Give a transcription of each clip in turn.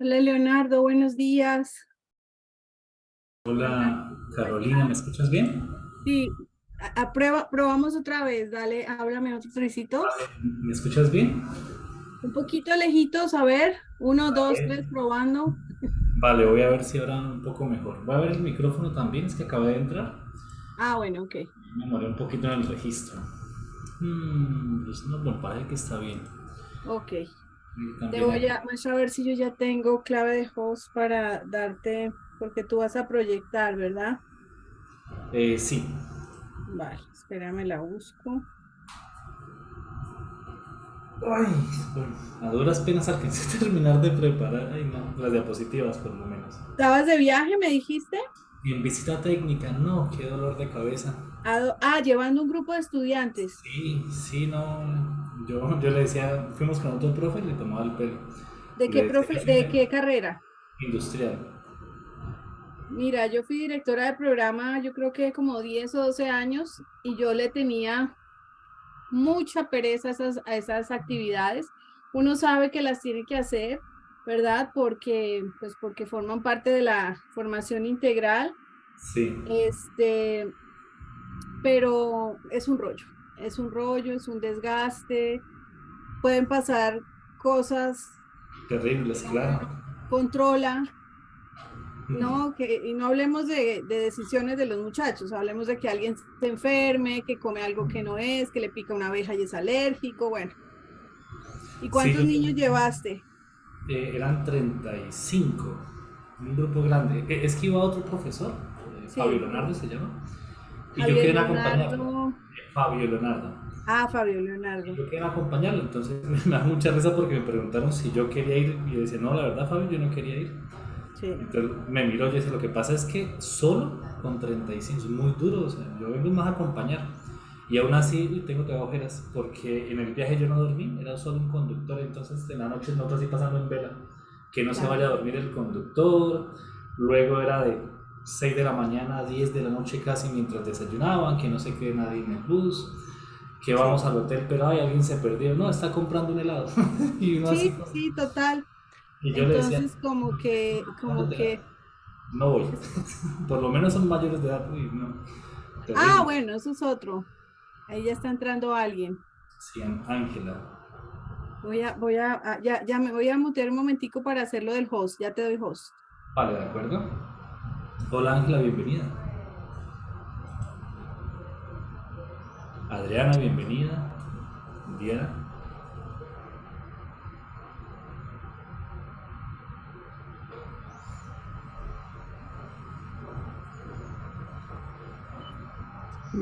Hola Leonardo, buenos días. Hola. Hola Carolina, ¿me escuchas bien? Sí, probamos otra vez, dale, háblame otro tricito. ¿Me escuchas bien? Un poquito lejitos, a ver, uno, A dos, ver. tres, probando. Vale, voy a ver si ahora un poco mejor. Voy a ver el micrófono también, es que acabé de entrar. Ah, bueno, ok, Me demoré un poquito en el registro. Pues no, me parece que está bien. ok. Te También voy aquí. a muestra a ver si yo ya tengo clave de host para darte, porque tú vas a proyectar, ¿verdad? Sí. Vale, espérame, la busco. Ay, bueno, a duras penas alcancé a terminar de preparar. Ay, no, las diapositivas por lo menos. ¿Estabas de viaje, me dijiste? Y en visita técnica, no, qué dolor de cabeza. Llevando un grupo de estudiantes. Sí, sí, no. Yo le decía, fuimos con otro profe y le tomaba el pelo. ¿De qué Le decía, profe, de qué carrera? industrial. Mira, yo fui directora de programa, yo creo que como 10 o 12 años y yo le tenía mucha pereza a esas actividades. Uno sabe que las tiene que hacer, ¿verdad? Porque forman parte de la formación integral, Sí, este, pero es un rollo, es un desgaste, pueden pasar cosas terribles, que uno claro. no controla. Mm. No, y no hablemos de decisiones de los muchachos, hablemos de que alguien se enferme, que come algo que no es, que le pica una abeja y es alérgico, bueno. ¿Y Sí, cuántos niños llevaste? eran 35, un grupo grande. Es que iba otro profesor, Fabio Sí, Leonardo se llama, y yo Javier quería acompañarlo. Leonardo. Fabio Leonardo. Fabio Y Leonardo. yo quería acompañarlo, entonces me da mucha risa porque me preguntaron si yo quería ir y yo decía, no, la verdad, Fabio, yo no quería ir. Sí, Entonces me miró y dice, lo que pasa es que solo con 35 es muy duro, o sea, yo vengo más a acompañar. Y aún así uy, tengo todavía ojeras, porque en el viaje yo no dormí, era solo un conductor, entonces en la noche nosotros así pasando en vela, que no se claro. vaya a dormir el conductor, luego era de 6 de la mañana a 10 de la noche casi mientras desayunaban, que no se quede nadie en el bus, que vamos Sí, al hotel, pero ay, alguien se perdió, no, está comprando un helado, y uno así, sí, sí, total. y yo le decía, Entonces, como "Mayores de edad, que, no voy, es- por lo menos son mayores de edad, uy, no, terrible, bueno, eso es otro. Ahí ya está entrando alguien. sí, Ángela, Ya me voy a mutear un momentico para hacerlo del host. Ya te doy host. vale, de acuerdo, hola Ángela, bienvenida, Adriana, bienvenida, Diana,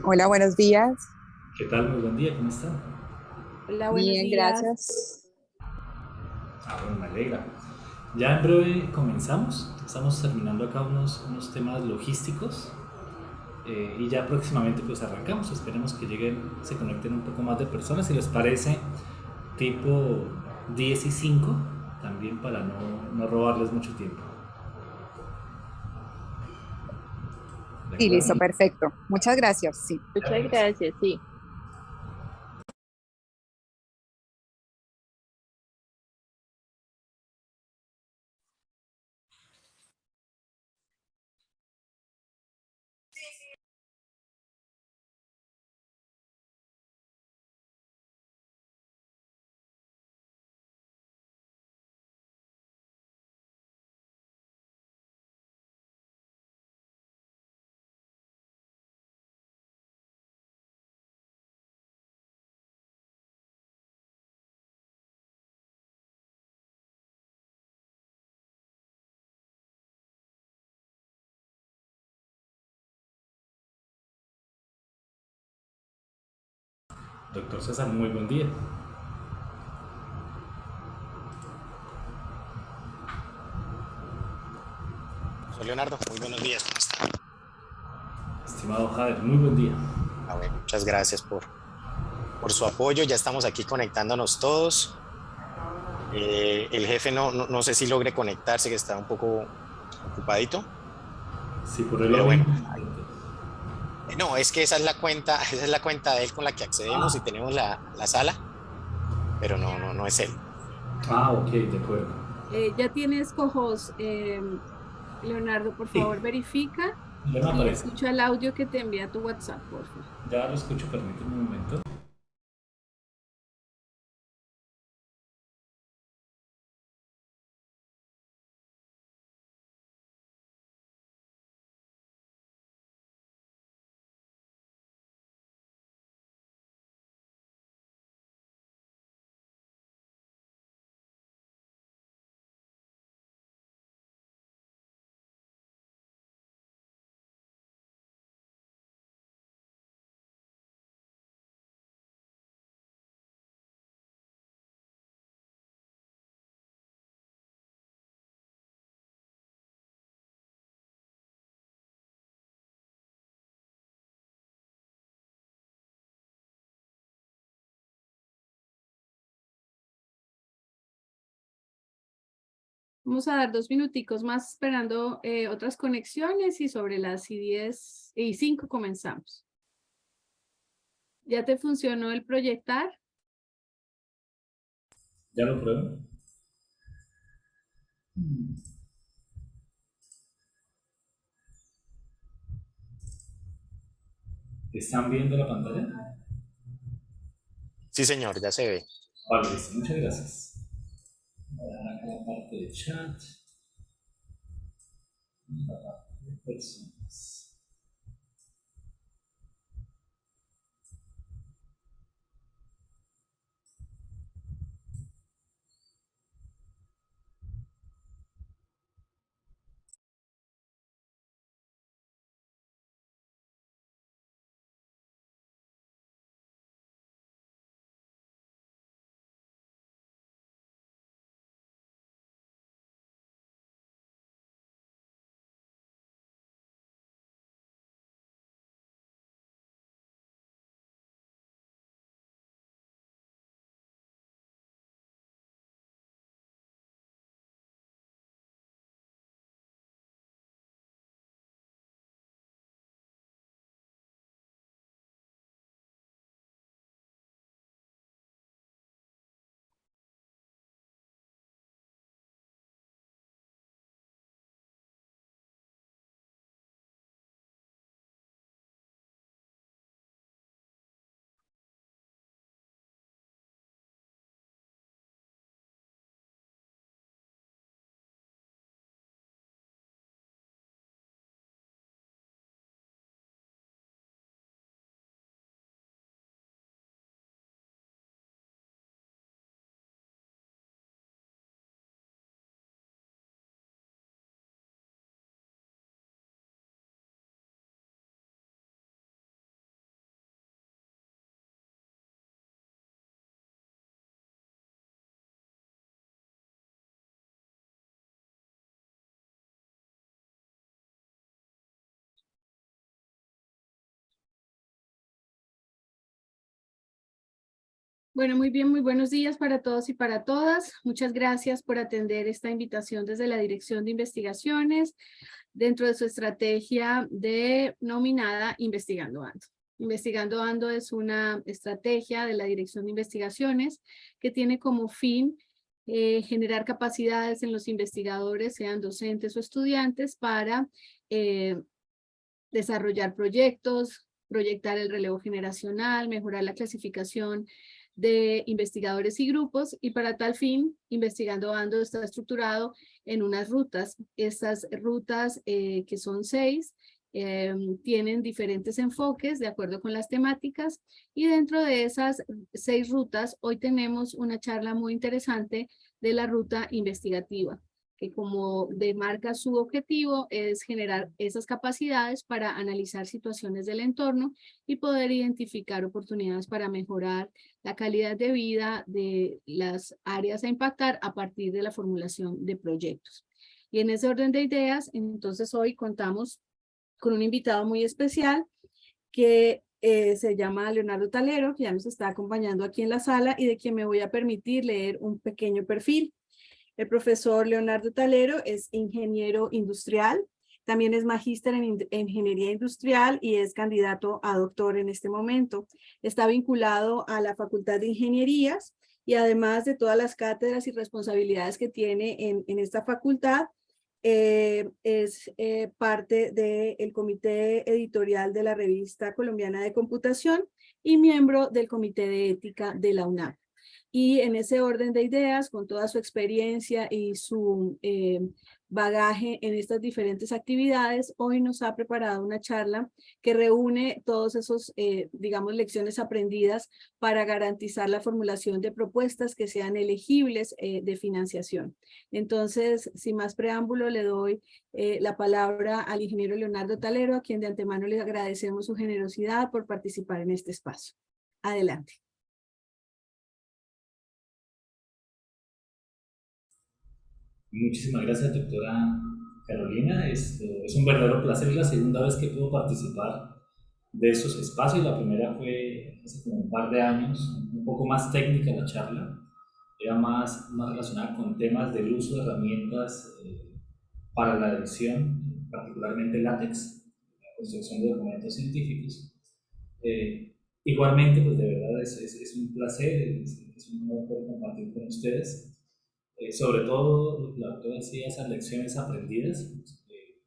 Hola, buenos días. ¿qué tal? Muy buen día, ¿cómo están? Hola, buenos Bien, días. gracias. Bueno, me alegra. Ya en breve comenzamos. Estamos terminando acá unos temas logísticos y ya próximamente pues arrancamos. Esperemos que lleguen, se conecten un poco más de personas. Si les parece, tipo 10 y 5 también para no robarles mucho tiempo. ¿De Sí, listo, acuerdo? perfecto. Muchas gracias. Sí. Muchas gracias, sí. Doctor César, muy buen día. Profesor Leonardo, muy buenos días, ¿cómo está? Estimado Jader, muy buen día. Bueno, muchas gracias por su apoyo. Ya estamos aquí conectándonos todos. El jefe no sé si logre conectarse, que está un poco ocupadito, Si por el pero login. bueno, no, es que esa es la cuenta, esa es la cuenta de él con la que accedemos y tenemos la sala, pero no es él. Ok, de acuerdo. Ya tienes cojos, Leonardo, por Sí, favor verifica ya me y aparece. escucha el audio que te envía tu WhatsApp, por favor. Ya lo escucho, permíteme un momento. Vamos a dar 2 minuticos más esperando otras conexiones y sobre las y 10:05 comenzamos. ¿Ya te funcionó el proyectar? ¿Ya lo pruebo? ¿Están viendo la pantalla? Sí, señor, ya se ve. Vale, listo, muchas gracias. Voy a dejar acá la parte de chat, la parte de personas. Bueno, muy bien, muy buenos días para todos y para todas. Muchas gracias por atender esta invitación desde la Dirección de Investigaciones dentro de su estrategia denominada Investigando Ando. Investigando Ando es una estrategia de la Dirección de Investigaciones que tiene como fin generar capacidades en los investigadores, sean docentes o estudiantes, para eh, desarrollar proyectos, proyectar el relevo generacional, mejorar la clasificación de investigadores y grupos, y para tal fin, Investigando Ando está estructurado en unas rutas. Estas rutas, que son 6, tienen diferentes enfoques de acuerdo con las temáticas, y dentro de esas 6 rutas, hoy tenemos una charla muy interesante de la ruta investigativa, que como demarca su objetivo es generar esas capacidades para analizar situaciones del entorno y poder identificar oportunidades para mejorar la calidad de vida de las áreas a impactar a partir de la formulación de proyectos. Y en ese orden de ideas, entonces hoy contamos con un invitado muy especial que se llama Leonardo Talero, que ya nos está acompañando aquí en la sala y de quien me voy a permitir leer un pequeño perfil. El profesor Leonardo Talero es ingeniero industrial, también es magíster en ingeniería industrial y es candidato a doctor en este momento. Está vinculado a la Facultad de Ingenierías y además de todas las cátedras y responsabilidades que tiene en esta facultad, es parte del comité editorial de la Revista Colombiana de Computación y miembro del Comité de Ética de la UNAM. Y en ese orden de ideas, con toda su experiencia y su bagaje en estas diferentes actividades, hoy nos ha preparado una charla que reúne todos esos, digamos, lecciones aprendidas para garantizar la formulación de propuestas que sean elegibles de financiación. Entonces, sin más preámbulo, le doy la palabra al ingeniero Leonardo Talero, a quien de antemano le agradecemos su generosidad por participar en este espacio. Adelante. Muchísimas gracias, doctora Carolina. Es un verdadero placer. Es la segunda vez que puedo participar de esos espacios. La primera fue hace como un par de años, un poco más técnica la charla. Era más relacionada con temas del uso de herramientas para la edición, particularmente látex, la construcción de documentos científicos. Igualmente, pues de verdad es un placer, es un honor poder compartir con ustedes. Sobre todo, lo que la doctora decía, esas lecciones aprendidas,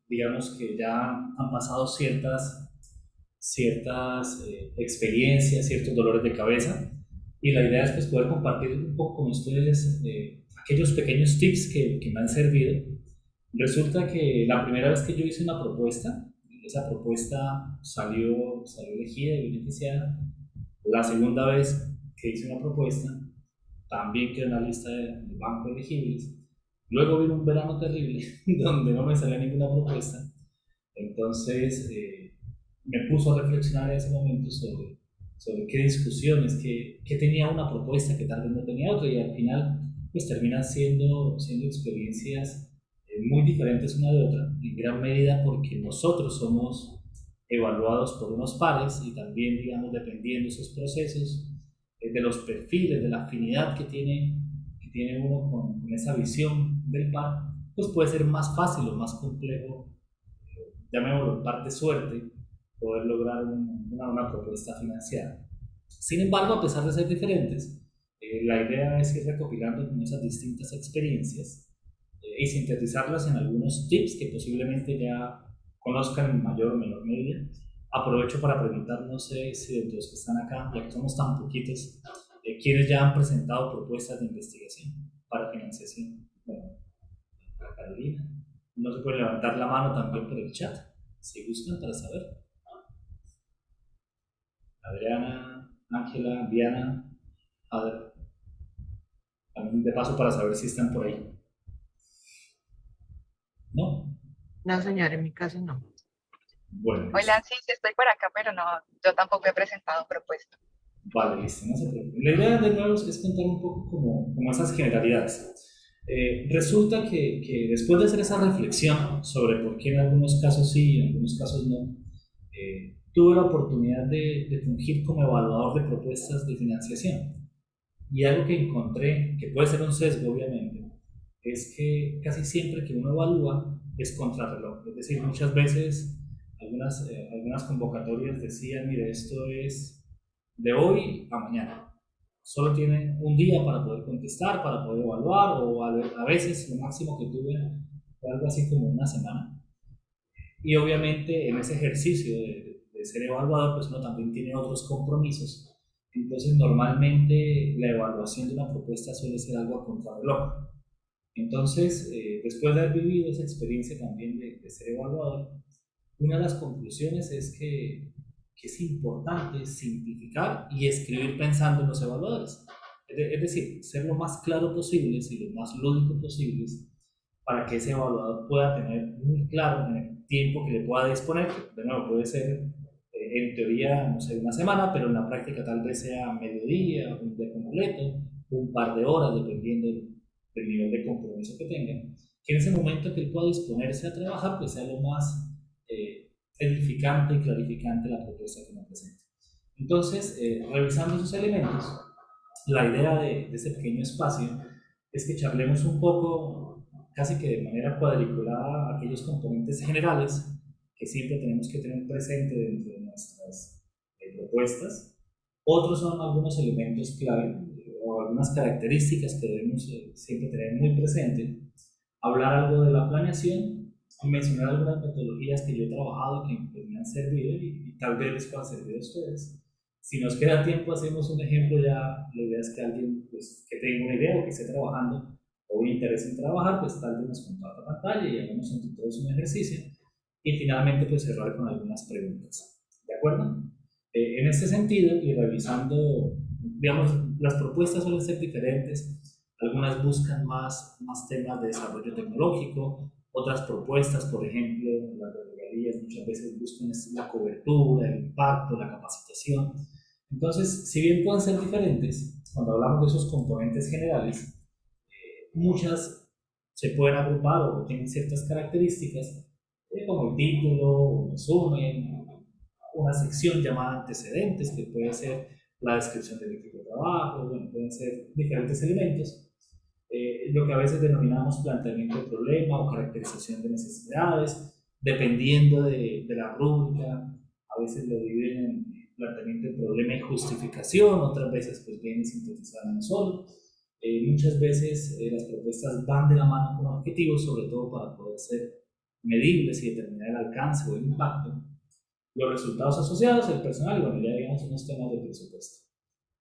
digamos que ya han pasado ciertas experiencias, ciertos dolores de cabeza, y la idea es pues, poder compartir un poco con ustedes aquellos pequeños tips que me han servido. Resulta que la primera vez que yo hice una propuesta, esa propuesta salió elegida y beneficiada. La segunda vez que hice una propuesta, también quedó en la lista del banco de elegibles. Luego vino un verano terrible donde no me salía ninguna propuesta. Entonces me puso a reflexionar en ese momento sobre qué discusiones, qué tenía una propuesta que tal vez no tenía otra, y al final pues terminan siendo experiencias muy diferentes una de otra, en gran medida porque nosotros somos evaluados por unos pares y también, digamos, dependiendo de esos procesos, de los perfiles, de la afinidad que tiene uno con esa visión del par, pues puede ser más fácil o más complejo, llamémoslo parte suerte, poder lograr una propuesta financiada. Sin embargo, a pesar de ser diferentes, la idea es ir recopilando con esas distintas experiencias y sintetizarlas en algunos tips que posiblemente ya conozcan en mayor o menor medida. Aprovecho para preguntar, no sé si de los que están acá, ya que somos tan poquitos, ¿quiénes ya han presentado propuestas de investigación para financiación? Bueno, a Carolina. No se puede levantar la mano también por el chat, si gustan, para saber. Adriana, Ángela, Diana, Adel. También de paso para saber si están por ahí. ¿No? No, señor, en mi caso no. Bueno, Hola, sí, estoy por acá, pero no, yo tampoco he presentado propuesta. vale, listo, no se preocupen. La idea de nuevo es contar un poco como esas generalidades. Resulta que después de hacer esa reflexión sobre por qué en algunos casos sí y en algunos casos no, tuve la oportunidad de fungir como evaluador de propuestas de financiación. Y algo que encontré, que puede ser un sesgo obviamente, es que casi siempre que uno evalúa es contrarreloj. Es decir, muchas veces algunas convocatorias decían, mire, esto es de hoy a mañana. Solo tienen un día para poder contestar, para poder evaluar, o a veces lo máximo que tuve fue algo así como una semana. Y obviamente en ese ejercicio de ser evaluador, pues uno también tiene otros compromisos. Entonces normalmente la evaluación de una propuesta suele ser algo a contrarreloj. Entonces, después de haber vivido esa experiencia también de ser evaluador, una de las conclusiones es que es importante simplificar y escribir pensando en los evaluadores. Es decir, ser lo más claro posible y lo más lógico posible para que ese evaluador pueda tener muy claro en el tiempo que le pueda disponer. De nuevo, puede ser en teoría, no sé, una semana, pero en la práctica tal vez sea mediodía, un día completo, un par de horas, dependiendo del nivel de compromiso que tengan. Que en ese momento que él pueda disponerse a trabajar, pues sea lo más edificante y clarificante la propuesta que nos presenta. Entonces, revisando esos elementos, la idea de este pequeño espacio es que charlemos un poco, casi que de manera cuadriculada, aquellos componentes generales que siempre tenemos que tener presente dentro de nuestras propuestas. Otros son algunos elementos clave, o algunas características que debemos siempre tener muy presente, hablar algo de la planeación, mencionar algunas metodologías que yo he trabajado que pues, me han servido y tal vez les puedan servir a ustedes. Si nos queda tiempo, hacemos un ejemplo ya. La idea es que alguien pues, que tenga una idea o que esté trabajando o un interés en trabajar, pues tal vez nos comparta pantalla y hagamos entre todos un ejercicio. Y finalmente, pues cerrar con algunas preguntas. ¿De acuerdo? En este sentido, y revisando, digamos, las propuestas suelen ser diferentes. Algunas buscan más temas de desarrollo tecnológico, otras propuestas, por ejemplo, las de regalías muchas veces buscan la cobertura, el impacto, la capacitación. Entonces, si bien pueden ser diferentes, cuando hablamos de esos componentes generales, muchas se pueden agrupar o tienen ciertas características, como el título, un resumen, una sección llamada antecedentes, que puede ser la descripción del equipo de trabajo, bueno, pueden ser diferentes elementos. Lo que a veces denominamos planteamiento de problema o caracterización de necesidades, dependiendo de la rúbrica, a veces lo dividen en planteamiento de problema y justificación, otras veces pues viene sintetizado en uno solo. Muchas veces las propuestas van de la mano con objetivos, sobre todo para poder ser medibles y determinar el alcance o el impacto, los resultados asociados, el personal y bueno, ya digamos unos temas de presupuesto.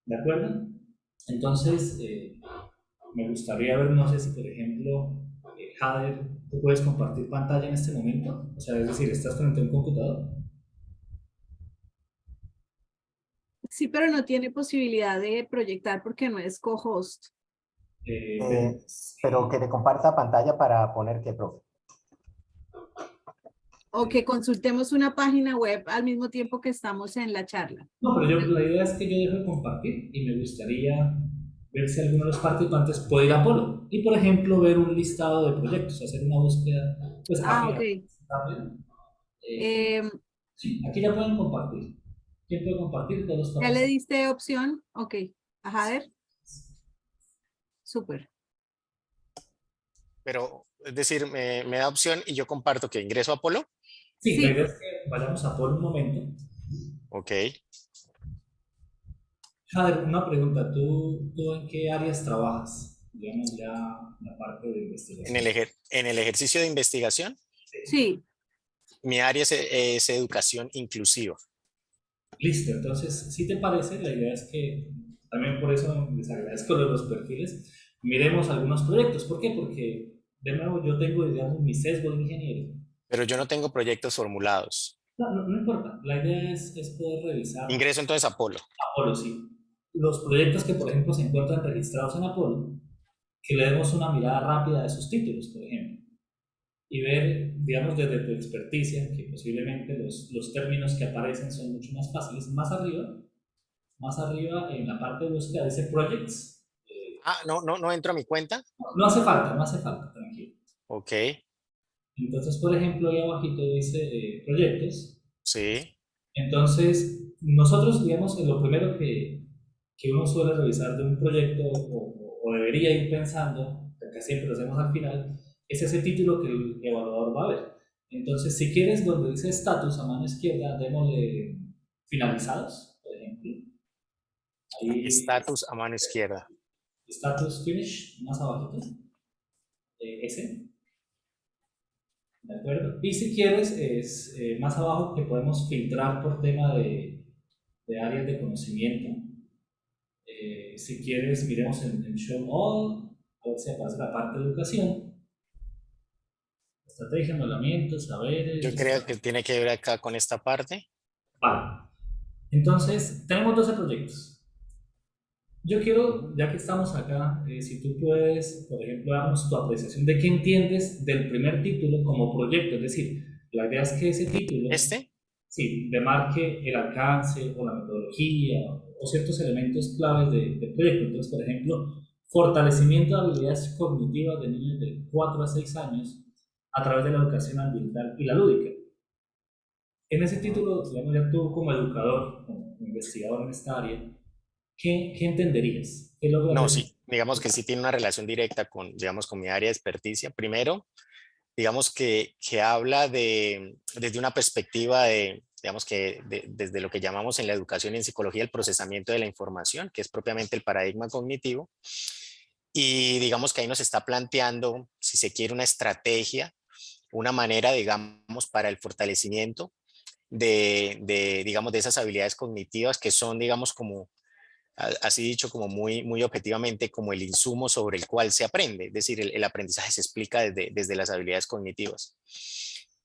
¿De acuerdo? Entonces, me gustaría ver, no sé si por ejemplo, Jader, ¿tú puedes compartir pantalla en este momento? O sea, es decir, ¿estás frente a un computador? Sí, pero no tiene posibilidad de proyectar porque no es co-host. Pero que te comparta pantalla para poner qué, profe. O que consultemos una página web al mismo tiempo que estamos en la charla. No, pero la idea es que yo dejo de compartir y me gustaría ver si alguno de los participantes puede ir a Polo y, por ejemplo, ver un listado de proyectos, hacer una búsqueda pues, rápida. Sí, aquí ya pueden compartir. ¿Quién puede compartir? Todos. ¿Ya le diste opción? Ok. A ver. Súper. Pero, es decir, me da opción y yo comparto que ingreso a Polo. Sí, la idea es que vayamos a Polo un momento. Ok. Jader, una pregunta. ¿Tú en qué áreas trabajas? Digamos ya la parte de investigación. En el ejercicio de investigación, Sí. mi área es educación inclusiva. Listo, entonces, si te parece, la idea es que, también por eso les agradezco los perfiles, miremos algunos proyectos. ¿Por qué? Porque, de nuevo, yo tengo, digamos, mi sesgo de ingeniero. Pero yo no tengo proyectos formulados. No importa, la idea es poder revisar. Ingreso entonces a Polo. Apolo, sí. Los proyectos que, por ejemplo, se encuentran registrados en Apolo, que le demos una mirada rápida de sus títulos, por ejemplo, y ver, digamos, desde tu experticia, que posiblemente los términos que aparecen son mucho más fáciles. Más arriba en la parte de búsqueda dice Projects. No entro a mi cuenta. No hace falta, tranquilo. Ok. Entonces, por ejemplo, ahí abajito dice Proyectos. Sí. Entonces, nosotros, digamos, lo primero que uno suele revisar de un proyecto o debería ir pensando, que siempre lo hacemos al final, es ese título que el evaluador va a ver. Entonces, si quieres, donde dice status a mano izquierda, démosle finalizados, por ejemplo. Ahí, Status a mano izquierda. Status finish, más abajito. Ese. ¿De acuerdo? Y si quieres, es más abajo que podemos filtrar por tema de áreas de conocimiento. Si quieres, miremos en Show All, a ver si aparece la parte de educación. Estrategia, enrolamientos, saberes. Yo creo que tiene que ver acá con esta parte. Vale. Entonces, tenemos 12 proyectos. Yo quiero, ya que estamos acá, si tú puedes, por ejemplo, darnos tu apreciación de qué entiendes del primer título como proyecto. Es decir, la idea es que ese título... Sí, demarque el alcance o la metodología o ciertos elementos claves del proyecto. Entonces, por ejemplo, fortalecimiento de habilidades cognitivas de niños de 4 a 6 años a través de la educación ambiental y la lúdica. En ese título, digamos, ya tú como educador, como investigador en esta área, ¿qué entenderías? ¿Qué No, sí, digamos que sí tiene una relación directa con, digamos, con mi área de experticia. Primero, digamos que habla desde una perspectiva de digamos que desde lo que llamamos en la educación y en psicología el procesamiento de la información, que es propiamente el paradigma cognitivo. Y digamos que ahí nos está planteando, si se quiere, una estrategia, una manera, digamos, para el fortalecimiento digamos, de esas habilidades cognitivas que son, digamos, como, así dicho, como muy objetivamente, como el insumo sobre el cual se aprende. Es decir, el aprendizaje se explica desde las habilidades cognitivas.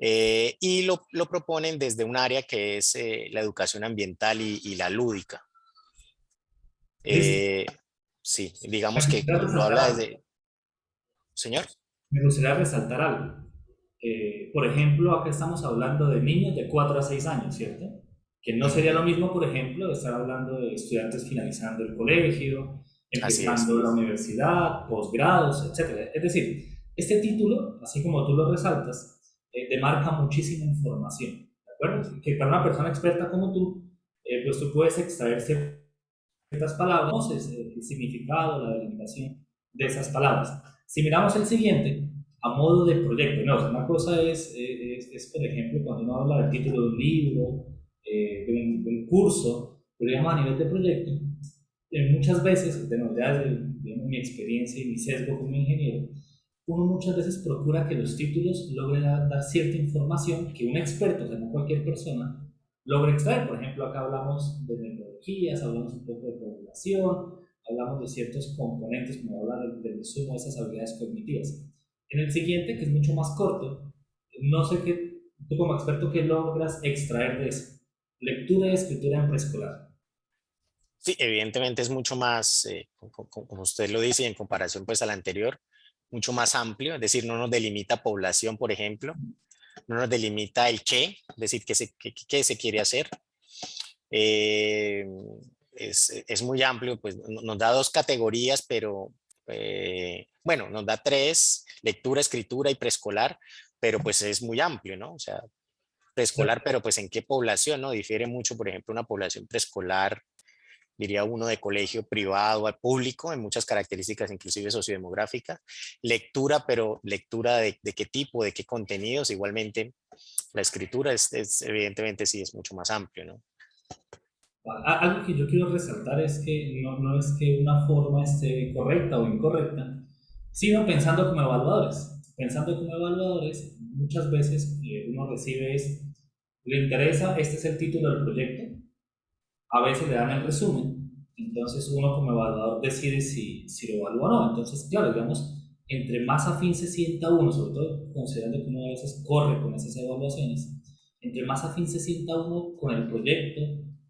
Y lo proponen desde un área que es la educación ambiental y la lúdica. Listo. Sí, digamos Me que gustaría lo resaltar habla algo. desde... Señor. Me gustaría resaltar algo. Por ejemplo, acá estamos hablando de niños de 4 a 6 años, ¿cierto? Que no sería lo Ujú. mismo, por ejemplo, de estar hablando de estudiantes finalizando el colegio, Así es. empezando la universidad, posgrados, etcétera. Es decir, este título, así como tú lo resaltas, demarca muchísima información, ¿de acuerdo? Que para una persona experta como tú, pues tú puedes extraer ciertas palabras, conoces el significado, la delimitación de esas palabras. Si miramos el siguiente, a modo de proyecto, no, o sea, una cosa es, por ejemplo, cuando uno habla del título de un libro, de un curso, pero digamos a nivel de proyecto, muchas veces, bueno, ya desde digamos, mi experiencia y mi sesgo como ingeniero, uno muchas veces procura que los títulos logren dar cierta información que un experto, o sea, no cualquier persona, logre extraer. Por ejemplo, acá hablamos de metodologías, hablamos un poco de población, hablamos de ciertos componentes, como hablar del insumo de esas habilidades cognitivas. En el siguiente, que es mucho más corto, no sé qué, tú como experto, ¿qué logras extraer de eso? Lectura y escritura en preescolar. Sí, evidentemente es mucho más, como usted lo dice, y en comparación pues al anterior, mucho más amplio, es decir, no nos delimita población, por ejemplo, no nos delimita el qué, es decir, qué se quiere hacer. Eh, es muy amplio, pues nos da dos categorías, pero bueno, nos da tres, lectura, escritura y preescolar, pero pues es muy amplio, ¿no? O sea, preescolar, pero pues en qué población, ¿no? Difiere mucho, por ejemplo, una población preescolar, diría uno, de colegio privado al público, en muchas características, inclusive sociodemográficas. Lectura, pero lectura de qué tipo, de qué contenidos. Igualmente, la escritura evidentemente sí es mucho más amplio, ¿no? Algo que yo quiero resaltar es que no es que una forma esté correcta o incorrecta, sino pensando como evaluadores. Pensando como evaluadores, muchas veces uno recibe le interesa, este es el título del proyecto, a veces le dan el resumen, entonces uno como evaluador decide si lo evalúa o no. Entonces, claro, digamos, entre más afín se sienta uno, sobre todo considerando que uno a veces corre con esas evaluaciones, entre más afín se sienta uno con el proyecto,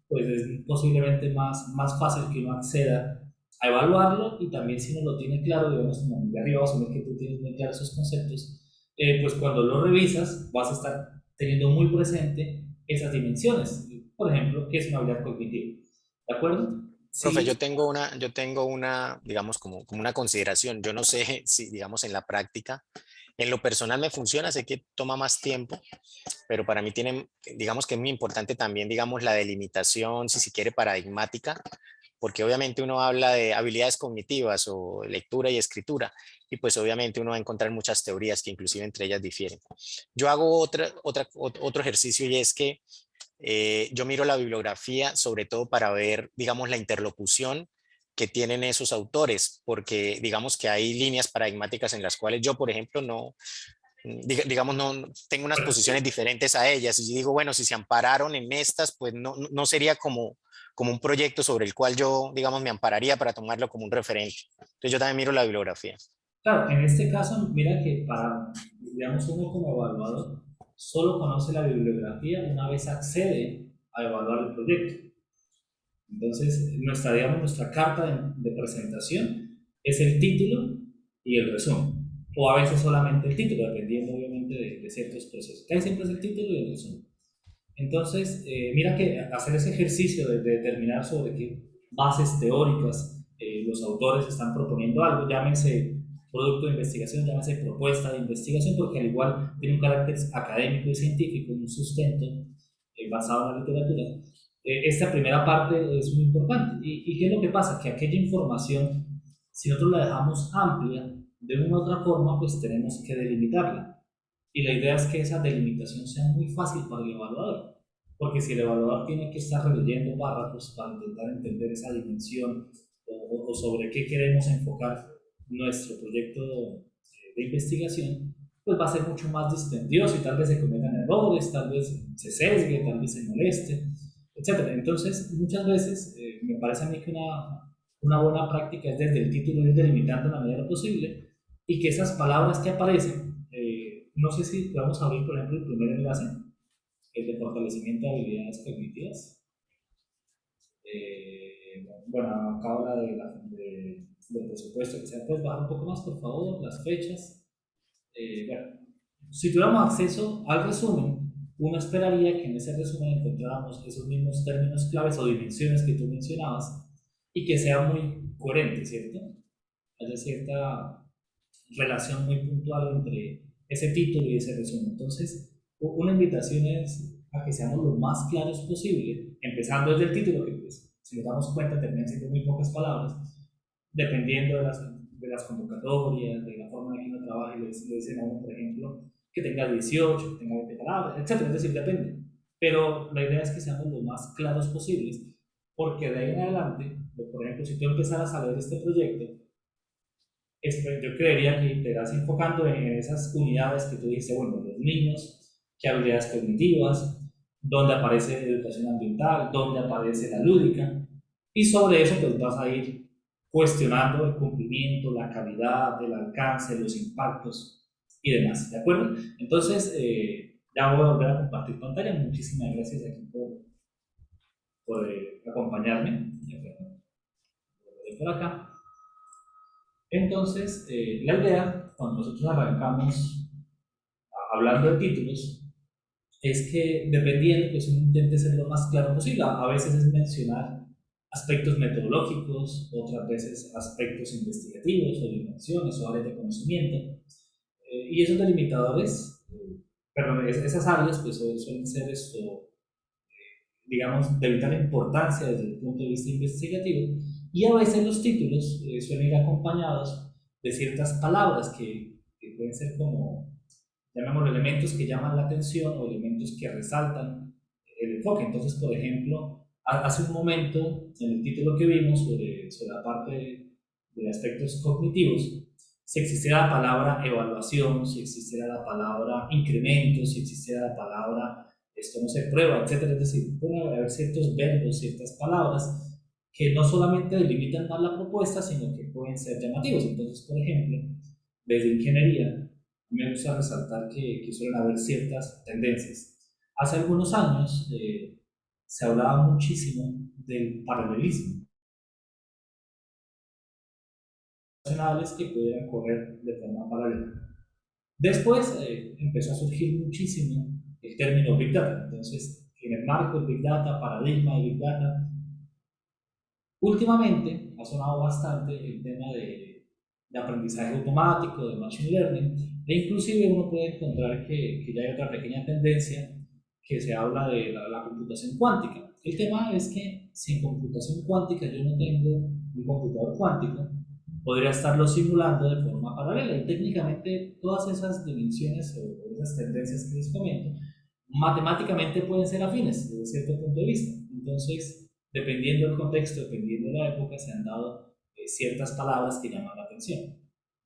pues es posiblemente más fácil que uno acceda a evaluarlo, y también si uno lo tiene claro, digamos, como de arriba vas a ver que tú tienes muy claros esos conceptos, pues cuando lo revisas vas a estar teniendo muy presente esas dimensiones. Por ejemplo, ¿qué es una habilidad cognitiva? ¿De acuerdo? Profe, Sí. yo tengo una, digamos, como una consideración. Yo no sé si, digamos, en la práctica, en lo personal me funciona, sé que toma más tiempo, pero para mí tiene, digamos que es muy importante también, digamos, la delimitación, si se quiere, paradigmática, porque obviamente uno habla de habilidades cognitivas o lectura y escritura, y pues obviamente uno va a encontrar muchas teorías que inclusive entre ellas difieren. Yo hago otro ejercicio, y es que yo miro la bibliografía sobre todo para ver, digamos, la interlocución que tienen esos autores, porque digamos que hay líneas paradigmáticas en las cuales yo, por ejemplo, no, digamos, no tengo unas posiciones diferentes a ellas. Y yo digo, bueno, si se ampararon en estas, pues no sería como un proyecto sobre el cual yo, digamos, me ampararía para tomarlo como un referente. Entonces yo también miro la bibliografía. Claro, en este caso, mira que para, digamos, uno como evaluador, solo conoce la bibliografía una vez accede a evaluar el proyecto. Entonces, digamos, nuestra carta de presentación es el título y el resumen. O a veces solamente el título, dependiendo obviamente de ciertos procesos. Casi siempre es el título y el resumen. Entonces, mira que hacer ese ejercicio de determinar sobre qué bases teóricas los autores están proponiendo algo, llámese producto de investigación, llámese propuesta de investigación, porque al igual tiene un carácter académico y científico, un sustento basado en la literatura. Esta primera parte es muy importante. ¿Y qué es lo que pasa? Que aquella información, si nosotros la dejamos amplia, de una u otra forma, pues tenemos que delimitarla. Y la idea es que esa delimitación sea muy fácil para el evaluador. porque si el evaluador tiene que estar releyendo párrafos para intentar entender esa dimensión o sobre qué queremos enfocar nuestro proyecto de investigación, pues va a ser mucho más dispendioso y tal vez se cometan errores, tal vez se sesgue, tal vez se moleste, etc. Entonces, muchas veces me parece a mí que una buena práctica es desde el título ir delimitando en la medida de lo posible y que esas palabras que aparecen, no sé si podemos abrir, por ejemplo, el primer enlace, el de fortalecimiento de habilidades cognitivas. Bueno, acá habla del presupuesto, que sea, puedes bajar un poco más, por favor, las fechas. Bueno, si tuviéramos acceso al resumen, uno esperaría que en ese resumen encontráramos esos mismos términos claves o dimensiones que tú mencionabas y que sea muy coherente, ¿cierto? Haya cierta relación muy puntual entre ese título y ese resumen. Entonces, una invitación es a que seamos lo más claros posible, empezando desde el título, que pues, si nos damos cuenta terminan siendo muy pocas palabras, dependiendo de las convocatorias, de la forma en que uno trabaja, y le dicen a uno, por ejemplo, que tenga 18, que tenga 20 palabras, etc. Es decir, depende. Pero la idea es que seamos lo más claros posibles, porque de ahí en adelante, por ejemplo, si tú empezaras a leer este proyecto, yo creería que te vas enfocando en esas unidades que tú dices, bueno, los niños, qué habilidades cognitivas, dónde aparece educación ambiental, dónde aparece la lúdica, y sobre eso pues vas a ir cuestionando el cumplimiento, la calidad, el alcance, los impactos y demás, ¿de acuerdo? Entonces, ya voy a volver a compartir pantalla. Muchísimas gracias aquí por acompañarme. Por acá. Entonces, la idea, cuando nosotros arrancamos hablando de títulos, es que dependiendo, pues uno intente ser lo más claro posible. A veces es mencionar aspectos metodológicos, otras veces aspectos investigativos o dimensiones o áreas de conocimiento. Y esos delimitadores, perdón, esas áreas, pues suelen ser digamos, de vital importancia desde el punto de vista investigativo, y a veces los títulos suelen ir acompañados de ciertas palabras que pueden ser como, llamémoslo, elementos que llaman la atención o elementos que resaltan el enfoque. Entonces, por ejemplo, hace un momento, en el título que vimos sobre la parte de aspectos cognitivos, si existiera la palabra evaluación, si existiera la palabra incremento, si existiera la palabra esto no se prueba, etcétera. Es decir, pueden haber ciertos verbos, ciertas palabras que no solamente delimitan más la propuesta, sino que pueden ser llamativos. Entonces, por ejemplo, desde ingeniería, me gusta resaltar que suelen haber ciertas tendencias. Hace algunos años se hablaba muchísimo del paralelismo, que pudieran correr de forma paralela. Después empezó a surgir muchísimo el término Big Data. Entonces, en el marco del Big Data, paradigma de Big Data, últimamente ha sonado bastante el tema de aprendizaje automático, de Machine Learning, e inclusive uno puede encontrar que ya hay otra pequeña tendencia que se habla de la computación cuántica. El tema es que si en computación cuántica yo no tengo un computador cuántico, podría estarlo simulando de forma paralela, y técnicamente todas esas dimensiones o esas tendencias que les comento matemáticamente pueden ser afines desde cierto punto de vista. Entonces, dependiendo del contexto, dependiendo de la época, se han dado ciertas palabras que llaman la atención,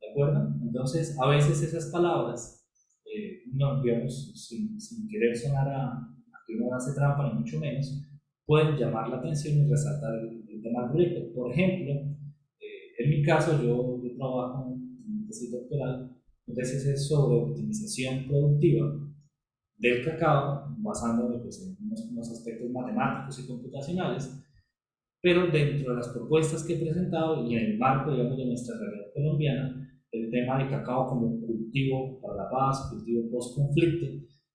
¿de acuerdo? Entonces, a veces esas palabras, no, digamos, sin querer sonar a que uno hace trampa, ni mucho menos, pueden llamar la atención y resaltar el tema del proyecto. Por ejemplo, en mi caso, yo trabajo en mi tesis doctoral, entonces es sobre optimización productiva del cacao, basándome pues, en unos aspectos matemáticos y computacionales, pero dentro de las propuestas que he presentado y en el marco, digamos, de nuestra realidad colombiana, el tema de cacao como cultivo para la paz, cultivo post-conflicto,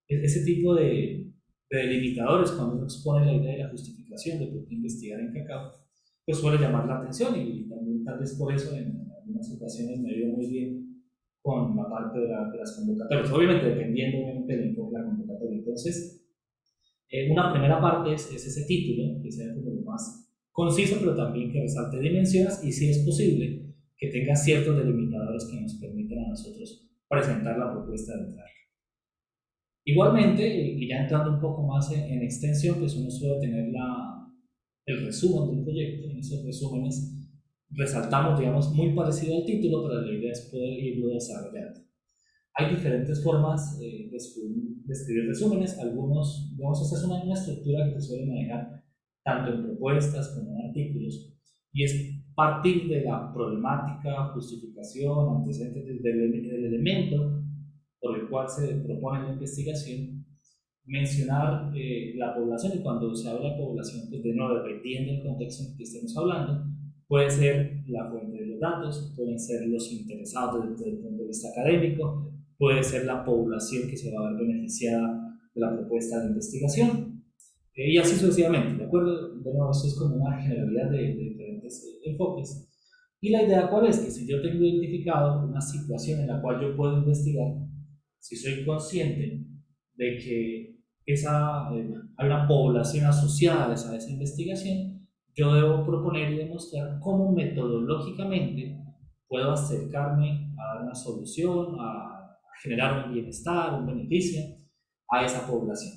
ese tipo de delimitadores, cuando uno expone la idea y la justificación de por qué investigar en cacao, pues suele llamar la atención, y también tal vez por eso en algunas ocasiones me ha ido muy bien con la parte de las convocatorias, obviamente dependiendo del enfoque de la convocatoria. Entonces, una primera parte es ese título, que sea como lo más conciso, pero también que resalte dimensiones y, si es posible, que tenga ciertos delimitadores que nos permitan a nosotros presentar la propuesta de entrada. Igualmente, y ya entrando un poco más en extensión, pues uno suele tener el resumen del proyecto. En esos resúmenes resaltamos, digamos, muy parecido al título, pero la idea es poder irlo desarrollando. Hay diferentes formas de escribir resúmenes. Algunos, digamos, esta es una estructura que se suele manejar tanto en propuestas como en artículos, y es partir de la problemática, justificación, antecedentes del elemento por el cual se propone la investigación, mencionar la población, y cuando se habla de población, pues de nuevo, dependiendo del contexto en el que estemos hablando, puede ser la fuente de los datos, pueden ser los interesados desde el punto de vista académico, puede ser la población que se va a ver beneficiada de la propuesta de investigación, y así sucesivamente, ¿de acuerdo? De nuevo, esto es como una generalidad de diferentes enfoques. Y la idea cuál es, que si yo tengo identificado una situación en la cual yo puedo investigar, si soy consciente de que hay una población asociada a esa investigación, yo debo proponer y demostrar cómo metodológicamente puedo acercarme a dar una solución, a generar un bienestar, un beneficio a esa población.